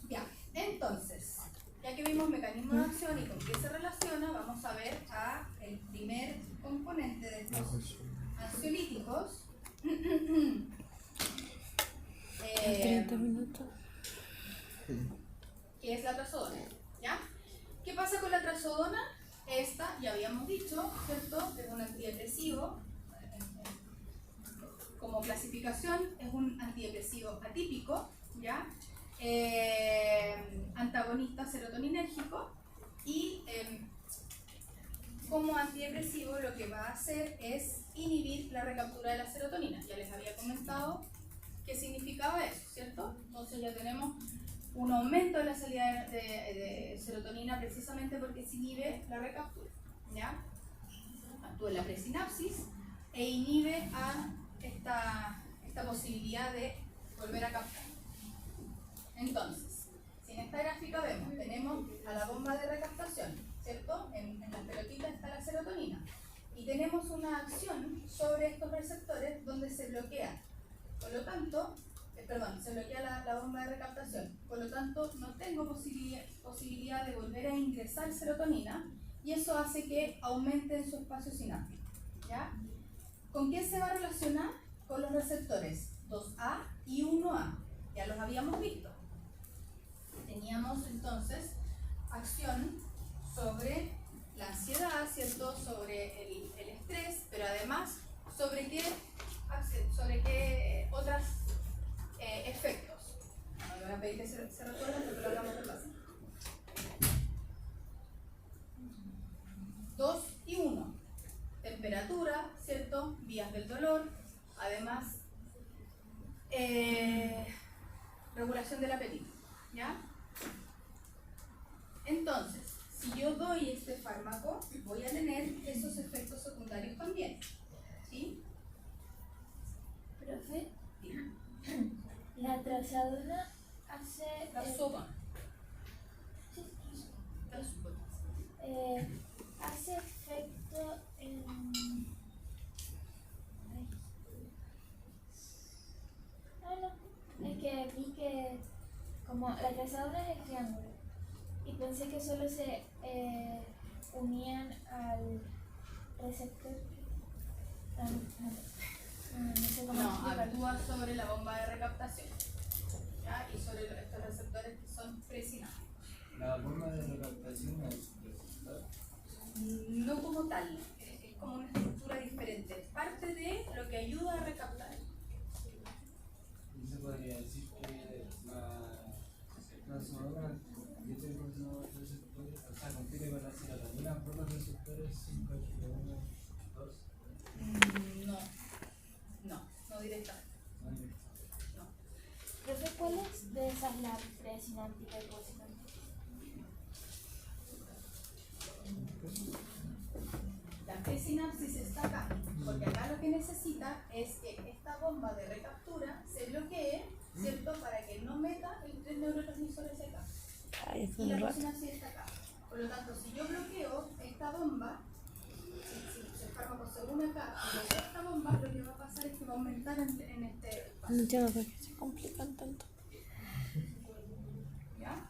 A: Ya, entonces, ya que vimos mecanismo de acción y con qué se relaciona, vamos a ver el primer componente de estos ansiolíticos.
E: 30 minutos.
A: Que es la trazodona. ¿Ya? ¿Qué pasa con la trazodona? Esta, ya habíamos dicho, ¿cierto? Es un antidepresivo. Como clasificación, es un antidepresivo atípico, ¿ya? Antagonista serotoninérgico y como antidepresivo lo que va a hacer es inhibir la recaptura de la serotonina. Ya les había comentado qué significaba eso, ¿cierto? Entonces ya tenemos un aumento de la salida de serotonina precisamente porque se inhibe la recaptura, ¿ya? Actúa en la presinapsis e inhibe a esta posibilidad de volver a captar. Entonces, si en esta gráfica vemos, tenemos a la bomba de recaptación, ¿cierto? En las pelotitas está la serotonina y tenemos una acción sobre estos receptores donde se bloquea. Por lo tanto, se bloquea la bomba de recaptación. Por lo tanto, no tengo posibilidad de volver a ingresar serotonina y eso hace que aumente en su espacio sináptico. ¿Ya? ¿Con qué se va a relacionar? Con los receptores 2A y 1A. Ya los habíamos visto. Teníamos entonces acción sobre la ansiedad, ¿cierto? Sobre el estrés, pero además sobre qué otros efectos. No le voy a pedir que se recuerden, pero lo hablamos de base. 2 y 1. Temperatura, ¿cierto? Vías del dolor, además regulación del apetito, ¿ya? Entonces, si yo doy este fármaco, voy a tener esos efectos secundarios también, ¿sí?
B: Profe, la trazodona hace...
A: Trazodona.
B: hace efecto en... Es que vi que como la trazodona es el triángulo y pensé que solo se unían al receptor. No sé cómo
A: No,
B: explicarlo.
A: actúa sobre la bomba de recaptación, ¿ya? Y sobre estos receptores que son presinápticos.
C: La bomba de recaptación es receptor.
A: No como tal, es como una estructura diferente, parte de lo que ayuda a recaptar.
C: Y se podría decir que la trazodona compite con los receptores, o sea, compite con la serotonina por los receptores 5H1, 2.
A: No directamente. No.
B: Profe, ¿cuál es de esas la presináptica y postsináptica?
A: La presinapsis está acá, porque acá lo que necesita es que esta bomba de recaptura se bloquee, ¿cierto? Para que no meta el neurotransmisor hacia acá.
E: Ay, fue
A: Y la
E: un rato.
A: presinapsis está acá. Por lo tanto, si yo bloqueo esta bomba, si el fármaco se une acá y bloqueo esta bomba, lo que va a pasar es que va a aumentar en este
E: No
A: espacio.
E: entiendo por qué se complican tanto.
A: ¿Ya?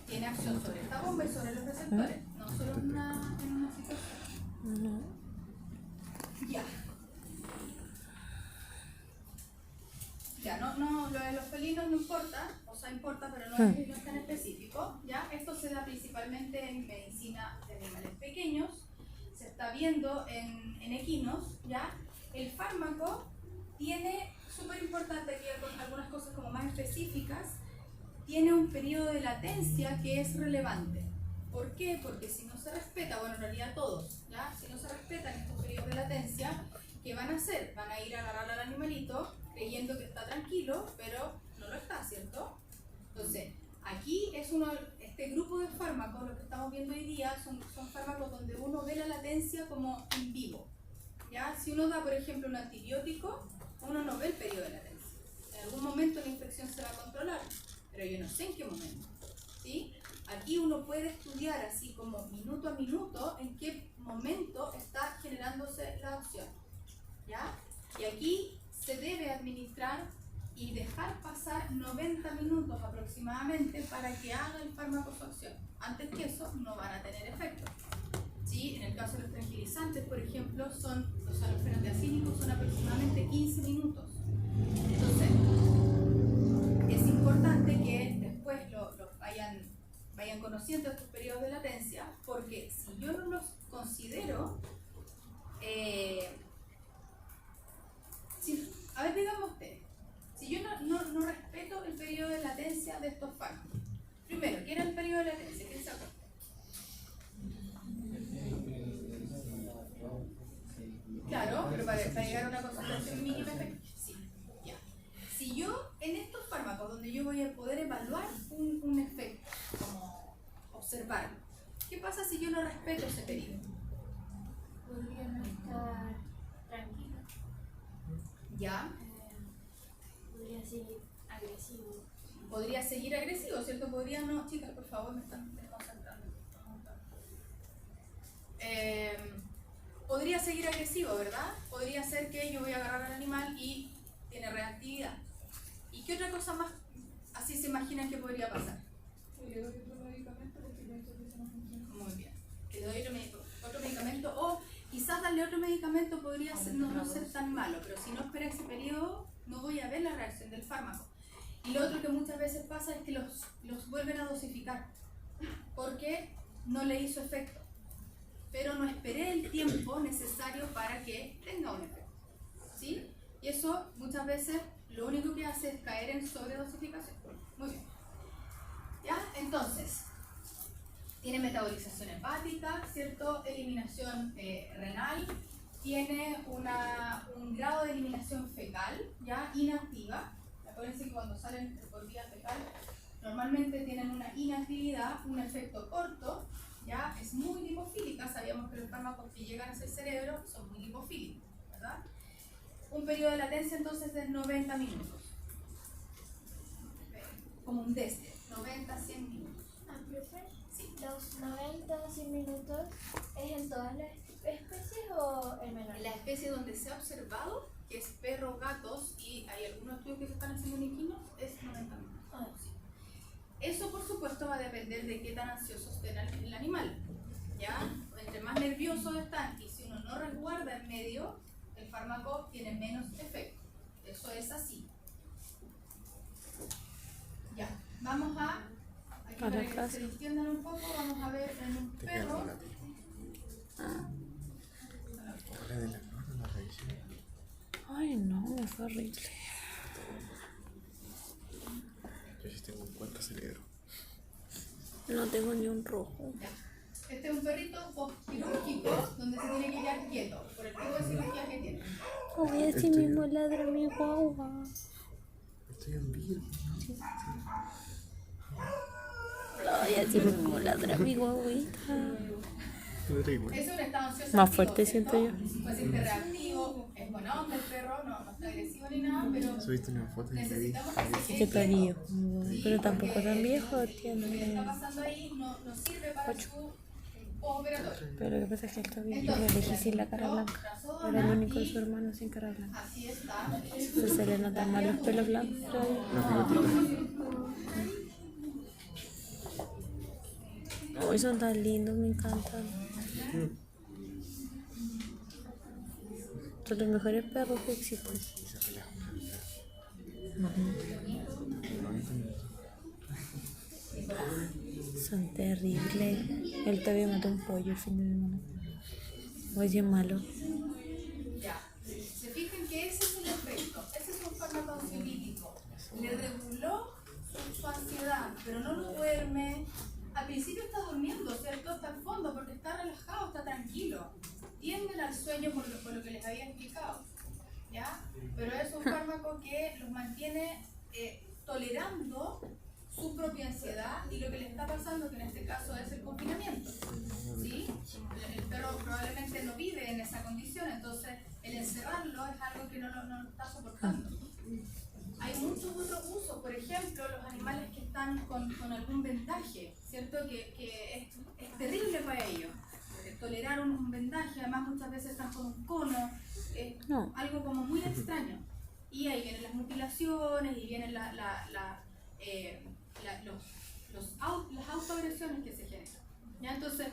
A: Tiene acción sobre esta bomba y sobre los receptores, no solo en una situación.
E: No.
A: Ya. Ya, no, lo de los felinos no importa, o sea, importa, pero no es tan específico. ¿Ya? Esto se da principalmente en medicina de animales pequeños, se está viendo en equinos, ¿ya? El fármaco tiene, súper importante aquí con algunas cosas como más específicas, tiene un periodo de latencia que es relevante. ¿Por qué? Porque si no se respeta, bueno, en realidad todos, ¿ya? Si no se respetan estos periodos de latencia, ¿qué van a hacer? Van a ir a agarrar al animalito creyendo que está tranquilo, pero no lo está, ¿cierto? Entonces, aquí es este grupo de fármacos, lo que estamos viendo hoy día, son fármacos donde uno ve la latencia como en vivo, ¿ya? Si uno da, por ejemplo, un antibiótico, uno no ve el periodo de latencia. En algún momento la infección se va a controlar, pero yo no sé en qué momento. aquí uno puede estudiar así como minuto a minuto en qué momento está generándose la acción, ¿ya? Y aquí se debe administrar y dejar pasar 90 minutos aproximadamente para que haga el fármaco su acción. Antes que eso no van a tener efecto. ¿Sí? En el caso de los tranquilizantes, por ejemplo, los fenodiazínicos son aproximadamente 15 minutos. Entonces, es importante que después los vayan conociendo estos periodos de latencia, porque si yo no los considero, a ver, díganme ustedes, si yo no respeto el periodo de latencia de estos fármacos, primero, ¿qué era el periodo de latencia? ¿Quién se acuerda? Claro, pero para llegar a una concentración mínima efectiva. Sí, ya. Si yo en estos fármacos donde yo voy a poder evaluar un efecto, como observarlo, ¿qué pasa si yo no respeto ese periodo?
B: Podría no estar tranquilo.
A: ¿Ya?
B: Podría seguir agresivo.
A: Podría seguir agresivo, ¿cierto? Podría no, chicas, por favor, me están desconcentrando. Podría seguir agresivo, ¿verdad? Podría ser que yo voy a agarrar al animal y tiene reactividad. ¿Y qué otra cosa más así se imaginan que podría pasar? Le doy otro medicamento porque pienso que eso no funciona. Muy bien. Le doy otro medicamento, o quizás darle otro medicamento podría ser, no ser tan malo, pero si no espera ese periodo no voy a ver la reacción del fármaco. Y lo otro que muchas veces pasa es que los vuelven a dosificar porque no le hizo efecto, pero no esperé el tiempo necesario para que tenga un efecto, ¿sí? Y eso muchas veces lo único que hace es caer en sobredosificación. Muy bien. ¿Ya? Entonces, tiene metabolización hepática, ¿cierto? Eliminación renal, tiene un grado de eliminación fecal, ¿ya? Inactiva. Acuérdense que cuando salen por vía fecal, normalmente tienen una inactividad, un efecto corto, ¿ya? Es muy lipofílica, sabíamos que los fármacos que llegan hacia el cerebro son muy lipofílicos, ¿verdad? Un periodo de latencia entonces de 90 minutos. Como un DESTE, 90-100 minutos.
B: ¿Profe?
A: Sí.
B: ¿Los 90-100 minutos es en todas las especies o en menor?
A: La especie donde se ha observado, que es perro, gatos, y hay algunos estudios que se están haciendo en equinos, es 90 minutos.
B: Ah,
A: Sí. Eso por supuesto va a depender de qué tan ansioso esté el animal, ¿ya? Entre más nerviosos están y si uno no resguarda en medio, el fármaco tiene menos efecto. Eso es así. Ya, vamos aquí para que se entiendan un poco, vamos a ver en un perro.
E: Ay, no, fue horrible.
F: Yo sí tengo 4 cerebros.
E: No tengo ni un rojo.
A: Ya. Este es un perrito postquirúrgico donde se tiene que quedar quieto por el tipo de cirugía que tiene.
E: Ay, así mismo ladra mi guagua.
F: Estoy en vida.
E: Ay, así mismo ladra mi guaguita.
A: Es un estado ansioso
E: Más
A: activo,
E: fuerte
A: ¿cierto?
E: siento yo.
A: Puede ser reactivo, es buena onda el perro, no está agresivo ni nada, pero
F: Subiste una foto y me di.
A: necesitamos que se
E: Qué
A: quede
E: perrillo.
A: quieto.
E: Pero tampoco
A: porque
E: tan viejo,
A: lo que le está
E: tiene.
A: pasando ahí no sirve para su postoperatorio.
E: Pero lo que pasa es que el Toby yo lo elegí sin la cara blanca. Era el único de su hermano sin cara blanca.
A: Así está.
E: Entonces se le notan más los pelos blancos todavía. Hoy son tan lindos, me encantan. Son los mejores perros que existen. Son terribles. Él todavía mató un pollo el fin de semana. Hoy sí es malo.
A: Ya. Se fijan que ese es el efecto. Ese es un fármaco ansiolítico. Le reguló su ansiedad, pero no lo duerme. Al principio está durmiendo, ¿cierto? Está al fondo porque está relajado, está tranquilo. Tienden al sueño por lo que les había explicado, ¿ya? Pero es un fármaco que los mantiene tolerando su propia ansiedad y lo que les está pasando, que en este caso es el confinamiento, ¿sí? El perro probablemente no vive en esa condición, entonces el encerrarlo es algo que no lo está soportando. Hay muchos otros usos, por ejemplo, ejemplo, los animales que están con algún vendaje, ¿cierto? Que es terrible para ellos. Tolerar un vendaje, además muchas veces están con un cono,
E: No.
A: algo como muy extraño. Y ahí vienen las mutilaciones y vienen las autoagresiones que se generan. ¿Ya? Entonces,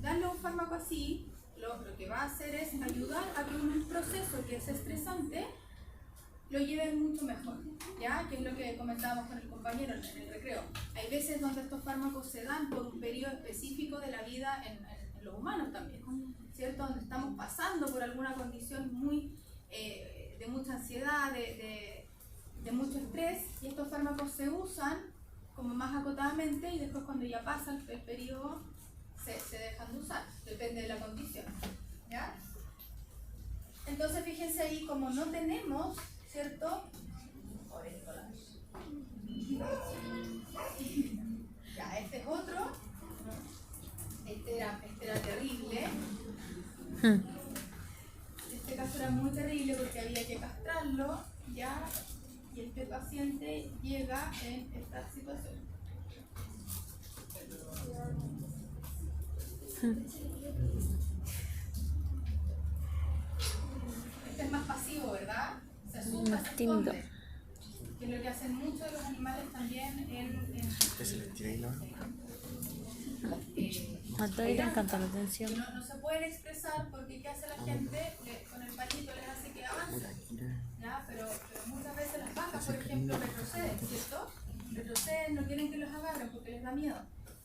A: darle un fármaco así, lo que va a hacer es ayudar a que un proceso que es estresante lo lleven mucho mejor, ¿ya? Que es lo que comentábamos con el compañero en el recreo. Hay veces donde estos fármacos se dan por un periodo específico de la vida en los humanos también, ¿cierto? Donde estamos pasando por alguna condición muy de mucha ansiedad, de mucho estrés, y estos fármacos se usan como más acotadamente y después cuando ya pasa el periodo se dejan de usar, depende de la condición, ¿ya? Entonces fíjense ahí, como no tenemos, ¿cierto? Ya, este es otro. Este era terrible. Este caso era muy terrible porque había que castrarlo, ¿ya? Y este paciente llega en esta situación. Este es más pasivo, ¿verdad? Se asusta,
E: Más
A: se
E: tímido.
A: esconde. Que es lo que hacen muchos de los animales también en
F: ¿Qué se les tira ahí, no?
E: A todos les encanta la atención.
A: que no se pueden expresar porque ¿qué hace la gente? Con el pañito les hace que avancen, ¿ya? Pero muchas veces las vacas, por ejemplo, retroceden, ¿cierto? Retroceden, no quieren que los agarren porque les da miedo.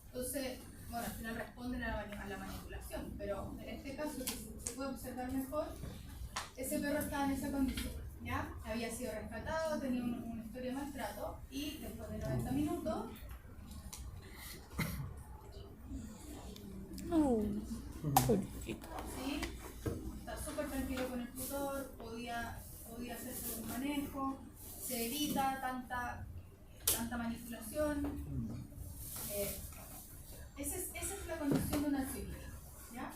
A: Entonces, bueno, al final responden a la manipulación, pero en este caso, que se puede observar mejor, ese perro estaba en esa condición, ¿ya? Había sido rescatado, tenía una historia de maltrato y después de 90 minutos,
E: Pobrecito.
A: ¿sí? Está súper tranquilo con el tutor, podía hacerse un manejo, se evita tanta manipulación. Esa es la condición de una ansiolítica, ¿ya?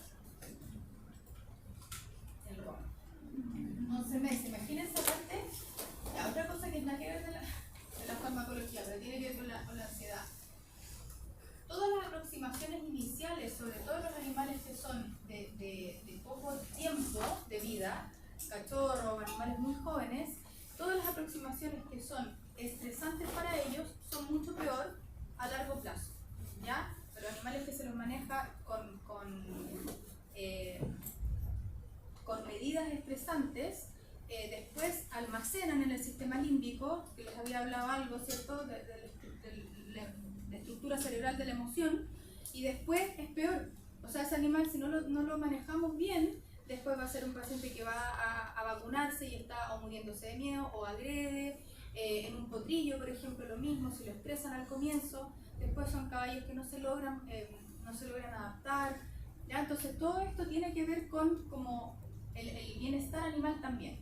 A: El ROM. 11 meses, imagínense aparte, la otra cosa que es nada que ver de la farmacología, pero tiene que ver con la ansiedad. Todas las aproximaciones iniciales, sobre todo los animales que son de poco tiempo de vida, cachorros, animales muy jóvenes, todas las aproximaciones que son estresantes para ellos son mucho peor a largo plazo, ¿ya? Pero animales que se los maneja con medidas estresantes, después almacenan en el sistema límbico, que les había hablado algo, ¿cierto?, de la estructura cerebral de la emoción, y después es peor. O sea, ese animal, si no lo manejamos bien, después va a ser un paciente que va a vacunarse y está o muriéndose de miedo o agrede. En un potrillo, por ejemplo, lo mismo, si lo estresan al comienzo, después son caballos que no se logran adaptar, ¿ya? Entonces todo esto tiene que ver con como el bienestar animal también,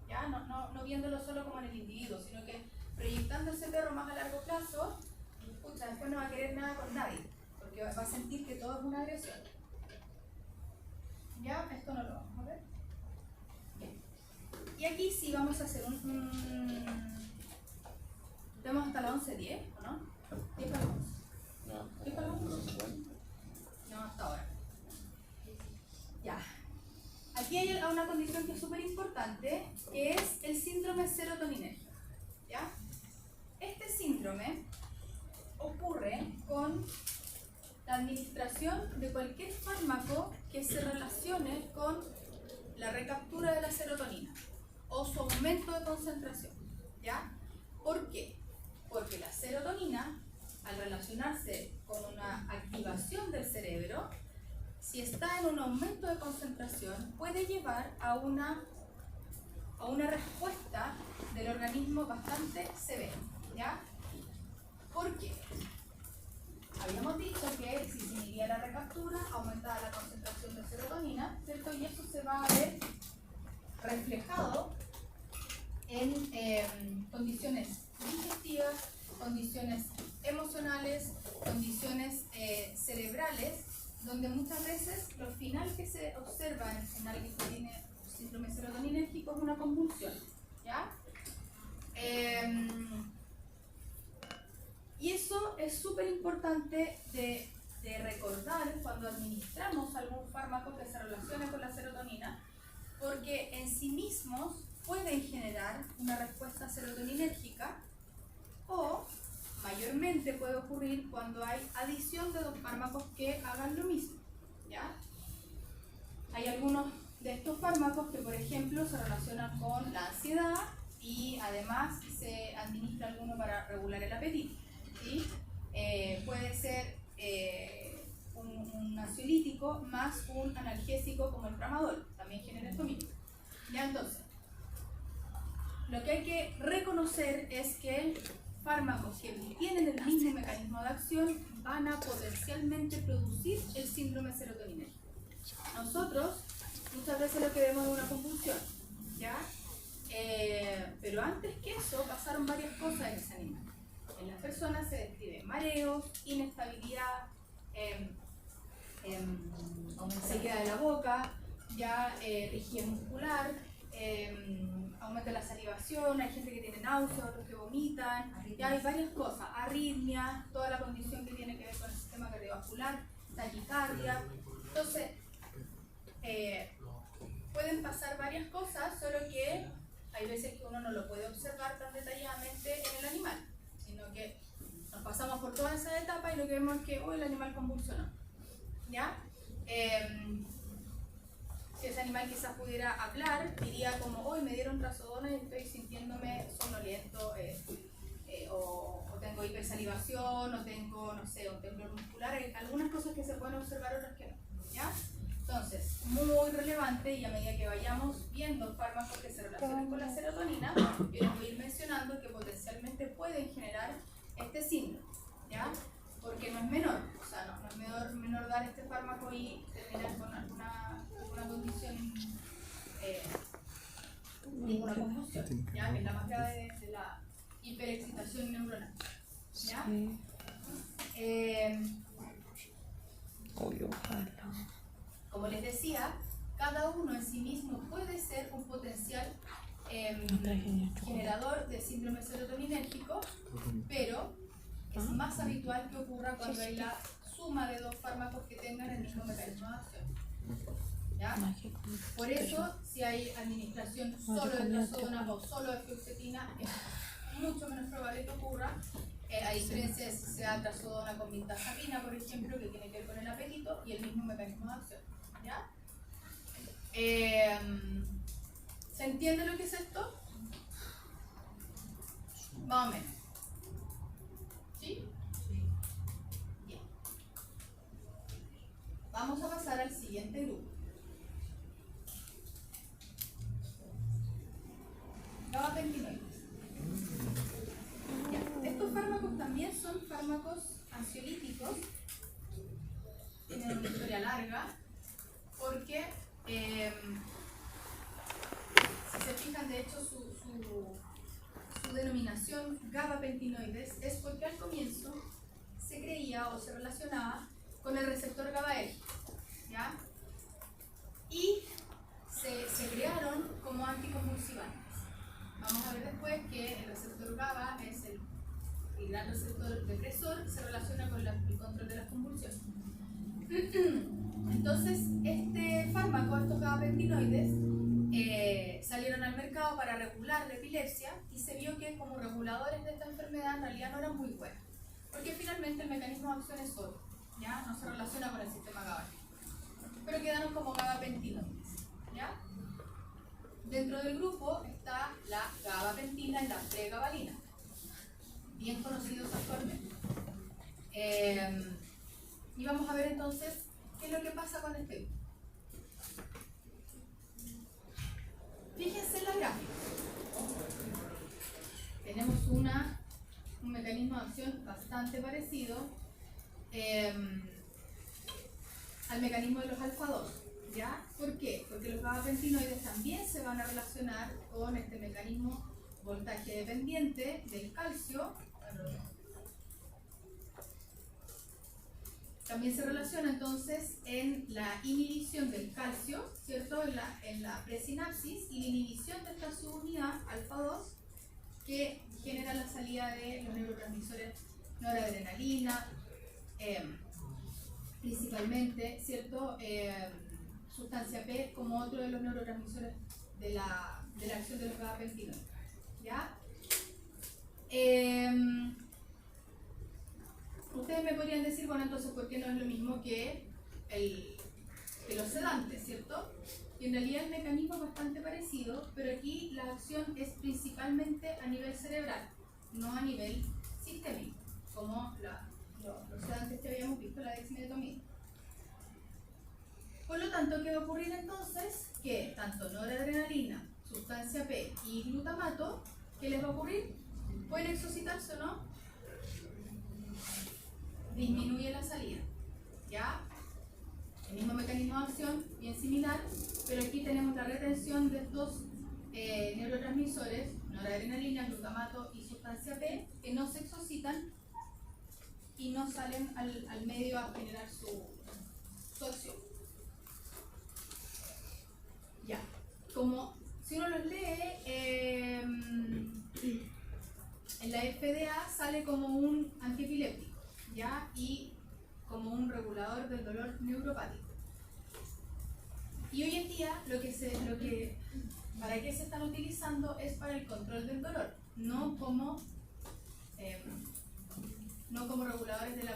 A: ¿ya? No viéndolo solo como en el individuo, sino que proyectando ese perro más a largo plazo, pucha, después no va a querer nada con nadie, porque va a sentir que todo es una agresión. ¿Ya? Esto no lo vamos a ver. Bien. Y aquí sí vamos a hacer ¿Tenemos hasta las 11:10 o no? 10 para las 11.
F: No.
A: 10 para las 11. No, hasta ahora. Ya. Aquí hay una condición que es súper importante, que es el síndrome serotoninérgico. ¿Ya? Este síndrome ocurre con la administración de cualquier fármaco que se relacione con la recaptura de la serotonina o su aumento de concentración, ¿ya? ¿Por qué? Porque la serotonina, al relacionarse con una activación del cerebro, si está en un aumento de concentración, puede llevar a una respuesta del organismo bastante severa, ¿ya? ¿Por qué? Habíamos dicho que si se inhibía la recaptura, aumentaba la concentración de serotonina, ¿cierto? Y eso se va a ver reflejado en condiciones digestivas, condiciones emocionales, condiciones cerebrales, donde muchas veces lo final que se observa en alguien que tiene síndrome serotoninérgico es una convulsión, ¿ya? es súper importante de recordar cuando administramos algún fármaco que se relacione con la serotonina, porque en sí mismos pueden generar una respuesta serotoninérgica o mayormente puede ocurrir cuando hay adición de dos fármacos que hagan lo mismo, ¿ya? Hay algunos de estos fármacos que, por ejemplo, se relacionan con la ansiedad y además se administra alguno para regular el apetito, ¿sí? Puede ser un ansiolítico más un analgésico como el tramadol, también genera esto mismo. Ya, entonces, lo que hay que reconocer es que fármacos que tienen el mismo mecanismo de acción van a potencialmente producir el síndrome serotoninérgico. Nosotros muchas veces lo que vemos es una convulsión, ¿ya? Pero antes que eso pasaron varias cosas en ese animal. En las personas se describen mareos, inestabilidad, sequedad de la boca, ya rigidez muscular, aumento de la salivación, hay gente que tiene náuseas, otros que vomitan, ya hay varias cosas, arritmia, toda la condición que tiene que ver con el sistema cardiovascular, taquicardia. Entonces, pueden pasar varias cosas, solo que hay veces que uno no lo puede observar tan detalladamente en el animal, sino que nos pasamos por toda esa etapa y lo que vemos es que el animal convulsionó, ¿ya? Si ese animal quizás pudiera hablar, diría como, hoy me dieron trazodona y estoy sintiéndome somnoliento, o tengo hipersalivación, o tengo, no sé, un temblor muscular. Hay algunas cosas que se pueden observar, otras que no, ¿ya? Entonces, muy relevante, y a medida que vayamos viendo fármacos que se relacionan con la serotonina, yo les voy a ir mencionando que potencialmente pueden generar este síndrome, ¿ya? Porque no es menor, o sea, no es menor dar este fármaco y terminar con alguna condición, ninguna confusión, ¿ya? Que es la más grave de la hiperexcitación neuronal, ¿ya?
E: Ojalá.
A: Como les decía, cada uno en sí mismo puede ser un potencial generador de síndrome serotoninérgico, pero es más habitual que ocurra cuando hay la suma de dos fármacos que tengan el mismo mecanismo de acción, ¿ya? Por eso, si hay administración solo de trazodona o solo de fluoxetina, es mucho menos probable que ocurra, a diferencia de si se da trazodona con mirtazapina, por ejemplo, que tiene que ver con el apetito y el mismo mecanismo de acción, ¿ya? ¿Se entiende lo que es esto? Más o menos. ¿Sí? Bien. Vamos a pasar al siguiente grupo. Gabapentinoides. Ya. Estos fármacos también son fármacos ansiolíticos, tienen una historia larga, porque si se fijan, de hecho, su denominación gabapentinoides es porque al comienzo se creía o se relacionaba con el receptor GABAérgico, ¿ya? Y se crearon como anticonvulsivantes. Vamos a ver después que el receptor GABA es el gran receptor depresor, se relaciona con el control de las convulsiones. Entonces, este fármaco, estos gabapentinoides, salieron al mercado para regular la epilepsia y se vio que como reguladores de esta enfermedad en realidad no eran muy buenos, porque finalmente el mecanismo de acción es otro, ¿ya? No se relaciona con el sistema GABA, pero quedaron como gabapentinoides, ¿ya? Dentro del grupo está la gabapentina y la pregabalina, bien conocidos actualmente. Y vamos a ver entonces qué es lo que pasa con este grupo. Fíjense en la gráfica. Tenemos un mecanismo de acción bastante parecido al mecanismo de los alfa-2, ¿ya? ¿Por qué? Porque los gabapentinoides también se van a relacionar con este mecanismo voltaje dependiente del calcio. También se relaciona entonces en la inhibición del calcio, ¿cierto? En la presinapsis y la inhibición de esta subunidad alfa-2 que genera la salida de los neurotransmisores noradrenalina, principalmente, ¿cierto? Sustancia P como otro de los neurotransmisores de la acción de los gabapentinoides, ¿ya? Ustedes me podrían decir, bueno, entonces, ¿por qué no es lo mismo que los sedantes, ¿cierto? Y en realidad el mecanismo es bastante parecido, pero aquí la acción es principalmente a nivel cerebral, no a nivel sistémico, como los sedantes que habíamos visto, la dexmedetomida. Por lo tanto, ¿qué va a ocurrir entonces? Que tanto noradrenalina, sustancia P y glutamato, ¿qué les va a ocurrir? ¿Pueden exocitarse o no? Disminuye la salida, ¿ya? El mismo mecanismo de acción, bien similar, pero aquí tenemos la retención de estos neurotransmisores, noradrenalina, glutamato y sustancia P, que no se exocitan y no salen al medio a generar su acción. Ya, como si uno los lee, en la FDA sale como un antiepiléptico, ¿ya? Y como un regulador del dolor neuropático. Y hoy en día para qué se están utilizando es para el control del dolor, no como reguladores del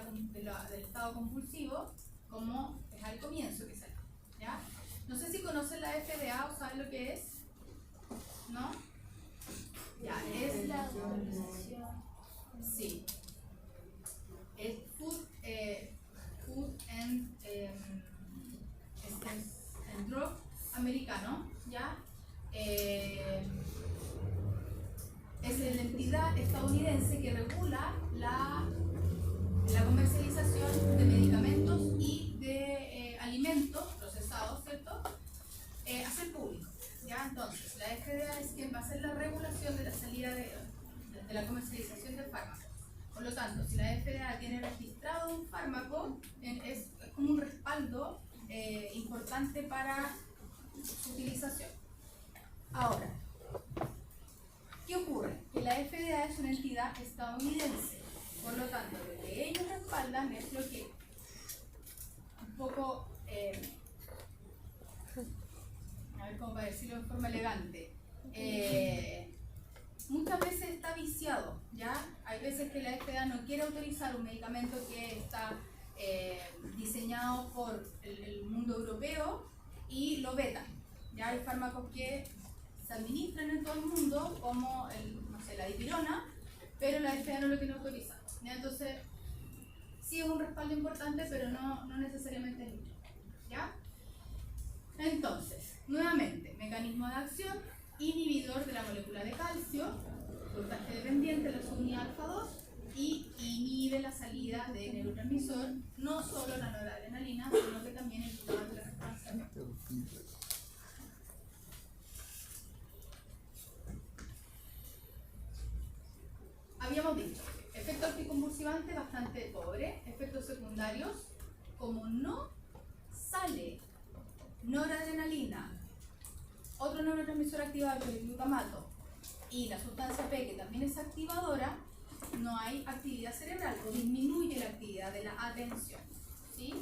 A: estado compulsivo, como es al comienzo que salió, ¿ya? No sé si conocen la FDA o saben lo que es, ¿no? Ya, es
B: La organización.
A: sí. Es Food and Drug americano, ¿ya? Es la entidad estadounidense que regula la comercialización de medicamentos y de alimentos procesados, ¿cierto? Hacia el público, ¿ya? Entonces, la FDA es quien va a hacer la regulación de la salida de la comercialización de fármacos. Por lo tanto, si la FDA tiene registrado un fármaco, es como un respaldo importante para su utilización. Ahora, ¿qué ocurre? Que la FDA es una entidad estadounidense. Por lo tanto, lo que ellos respaldan es lo que un poco, a ver cómo para decirlo de forma elegante, muchas veces está viciado, ¿ya? Hay veces que la FDA no quiere autorizar un medicamento que está diseñado por el mundo europeo y lo vetan. Ya hay fármacos que se administran en todo el mundo, como la dipirona, pero la FDA no lo quiere autorizar, ¿ya? Entonces, sí es un respaldo importante, pero no necesariamente es mucho, ¿ya? Entonces, nuevamente, mecanismo de acción, inhibidor de la molécula de calcio, voltaje dependiente de la subunidad alfa 2 y inhibe la salida de neurotransmisor, no solo la noradrenalina, sino que también el glutamato de la sustancia. Habíamos dicho, efecto anticonvulsivante bastante pobre, efectos secundarios, como no sale noradrenalina, otro neurotransmisor activador, el glutamato, y la sustancia P, que también es activadora, no hay actividad cerebral o disminuye la actividad de la atención, ¿sí?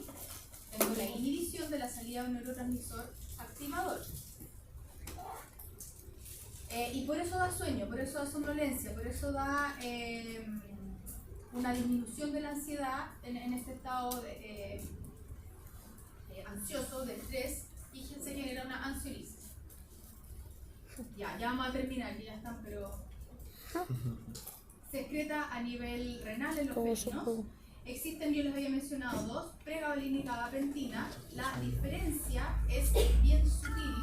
A: Tenemos la inhibición de la salida de un neurotransmisor activador. Y por eso da sueño, por eso da somnolencia, por eso da una disminución de la ansiedad en este estado ansioso, de estrés, y se genera una ansiolisis. Ya vamos a terminar, que ya están, pero se excreta a nivel renal en los perinos. Existen, yo les había mencionado, dos, pregabalina y gabapentina. La diferencia es bien sutil.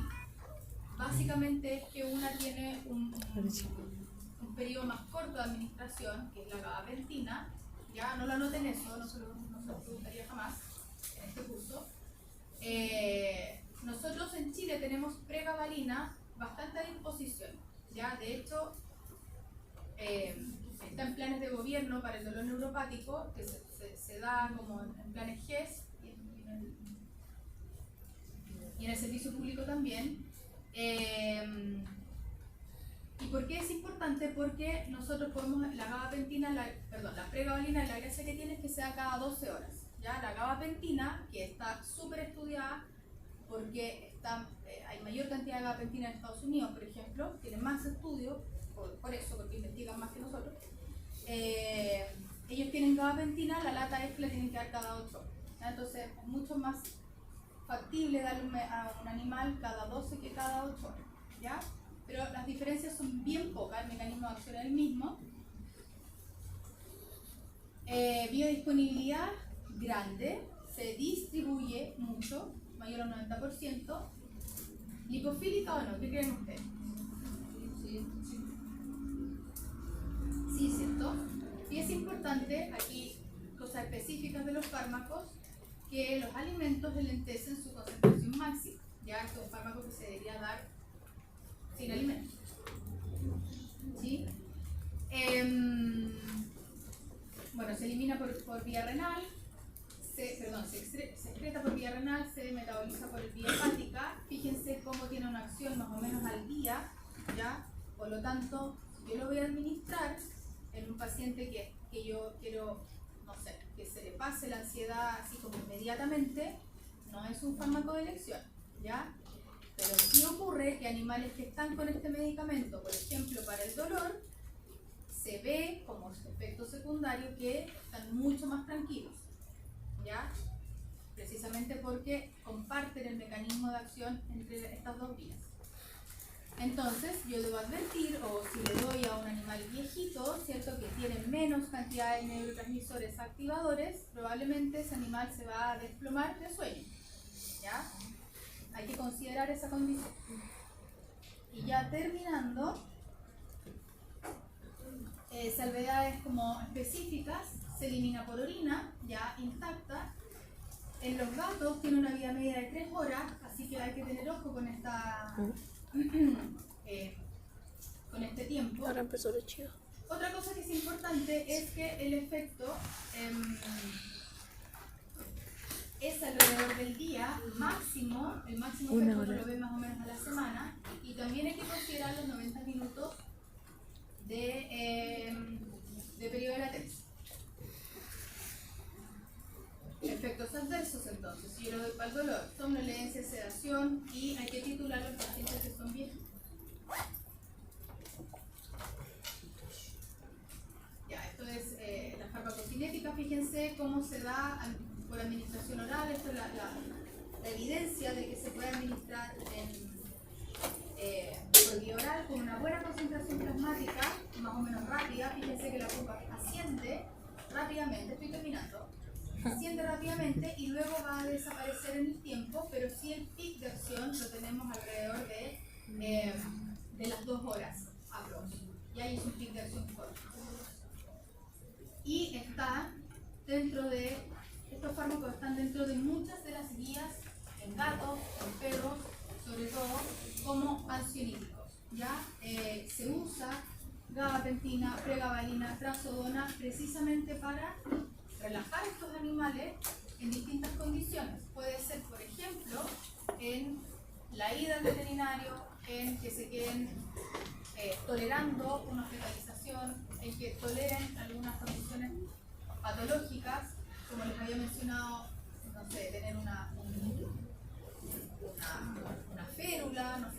A: Básicamente es que una tiene un periodo más corto de administración, que es la gabapentina. Ya no lo anoten eso, no se lo preguntaría jamás en este curso. Nosotros en Chile tenemos pregabalina bastante a disposición, ¿ya? De hecho, está en planes de gobierno para el dolor neuropático, que se da como en planes GES y en el servicio público también. ¿Y por qué es importante? Porque nosotros podemos, la gabapentina, la pregabalina, la gracia que tiene es que sea cada 12 horas. ¿Ya? La gabapentina, que está súper estudiada porque hay mayor cantidad de gabapentina en Estados Unidos, por ejemplo, tienen más estudios, por eso, porque investigan más que nosotros. Ellos tienen gabapentina, la lata es que la tienen que dar cada 8 horas. ¿Ya? Entonces es mucho más factible darle a un animal cada 12 que cada 8 horas. ¿Ya? Pero las diferencias son bien pocas, el mecanismo de acción es el mismo. Biodisponibilidad grande, se distribuye mucho, mayor al 90%. ¿Lipofílica o no? ¿Qué creen ustedes? Sí, ¿cierto? Y es importante, aquí cosas específicas de los fármacos, que los alimentos enlentecen su concentración máxima. Ya estos son fármacos que se debería dar sin alimentos. ¿Sí? Bueno, se elimina por vía renal, se excreta por vía renal, se metaboliza por vía hepática. Fíjense cómo tiene una acción más o menos al día, ¿ya? Por lo tanto, si yo lo voy a administrar en un paciente que yo quiero, no sé, que se le pase la ansiedad así como inmediatamente, no es un fármaco de elección, ¿ya? Pero sí ocurre que animales que están con este medicamento, por ejemplo, para el dolor, se ve como efecto secundario que están mucho más tranquilos, ¿ya? Precisamente porque comparten el mecanismo de acción entre estas dos vías. Entonces, yo debo advertir, o si le doy a un animal viejito, ¿cierto?, que tiene menos cantidad de neurotransmisores activadores, probablemente ese animal se va a desplomar de sueño, ¿ya? Hay que considerar esa condición. Y ya terminando, salvedades como específicas, se elimina por orina, ya intacta. En los gatos tiene una vida media de 3 horas, así que hay que tener ojo con con este tiempo.
E: Ahora empezó lo chido.
A: Otra cosa que es importante es que el efecto es alrededor del día máximo, el máximo efecto lo ve más o menos a la semana, y también hay que considerar los 90 minutos de periodo de latencia. Efectos adversos entonces, si yo lo doy para el dolor, somnolencia, sedación, y hay que titular a los pacientes que son viejitos. Ya, esto es la farmacocinética, fíjense cómo se da por administración oral. Esto es la evidencia de que se puede administrar por vía oral con una buena concentración plasmática, más o menos rápida. Fíjense que la curva asciende rápidamente, estoy terminando, asciende rápidamente y luego va a desaparecer en el tiempo, pero sí el pic de acción lo tenemos alrededor de las 2 horas aproximadamente. Y ahí es un pic de acción corto. Y está dentro de, estos fármacos están dentro de muchas de las guías en gatos, en perros, sobre todo como ansiolíticos. ¿Ya? Se usa gabapentina, pregabalina, trazodona precisamente para relajar a estos animales en distintas condiciones. Puede ser, por ejemplo, en la ida al veterinario, en que se queden tolerando una hospitalización, en que toleren algunas condiciones patológicas, como les había mencionado, no sé, tener una férula, no sé,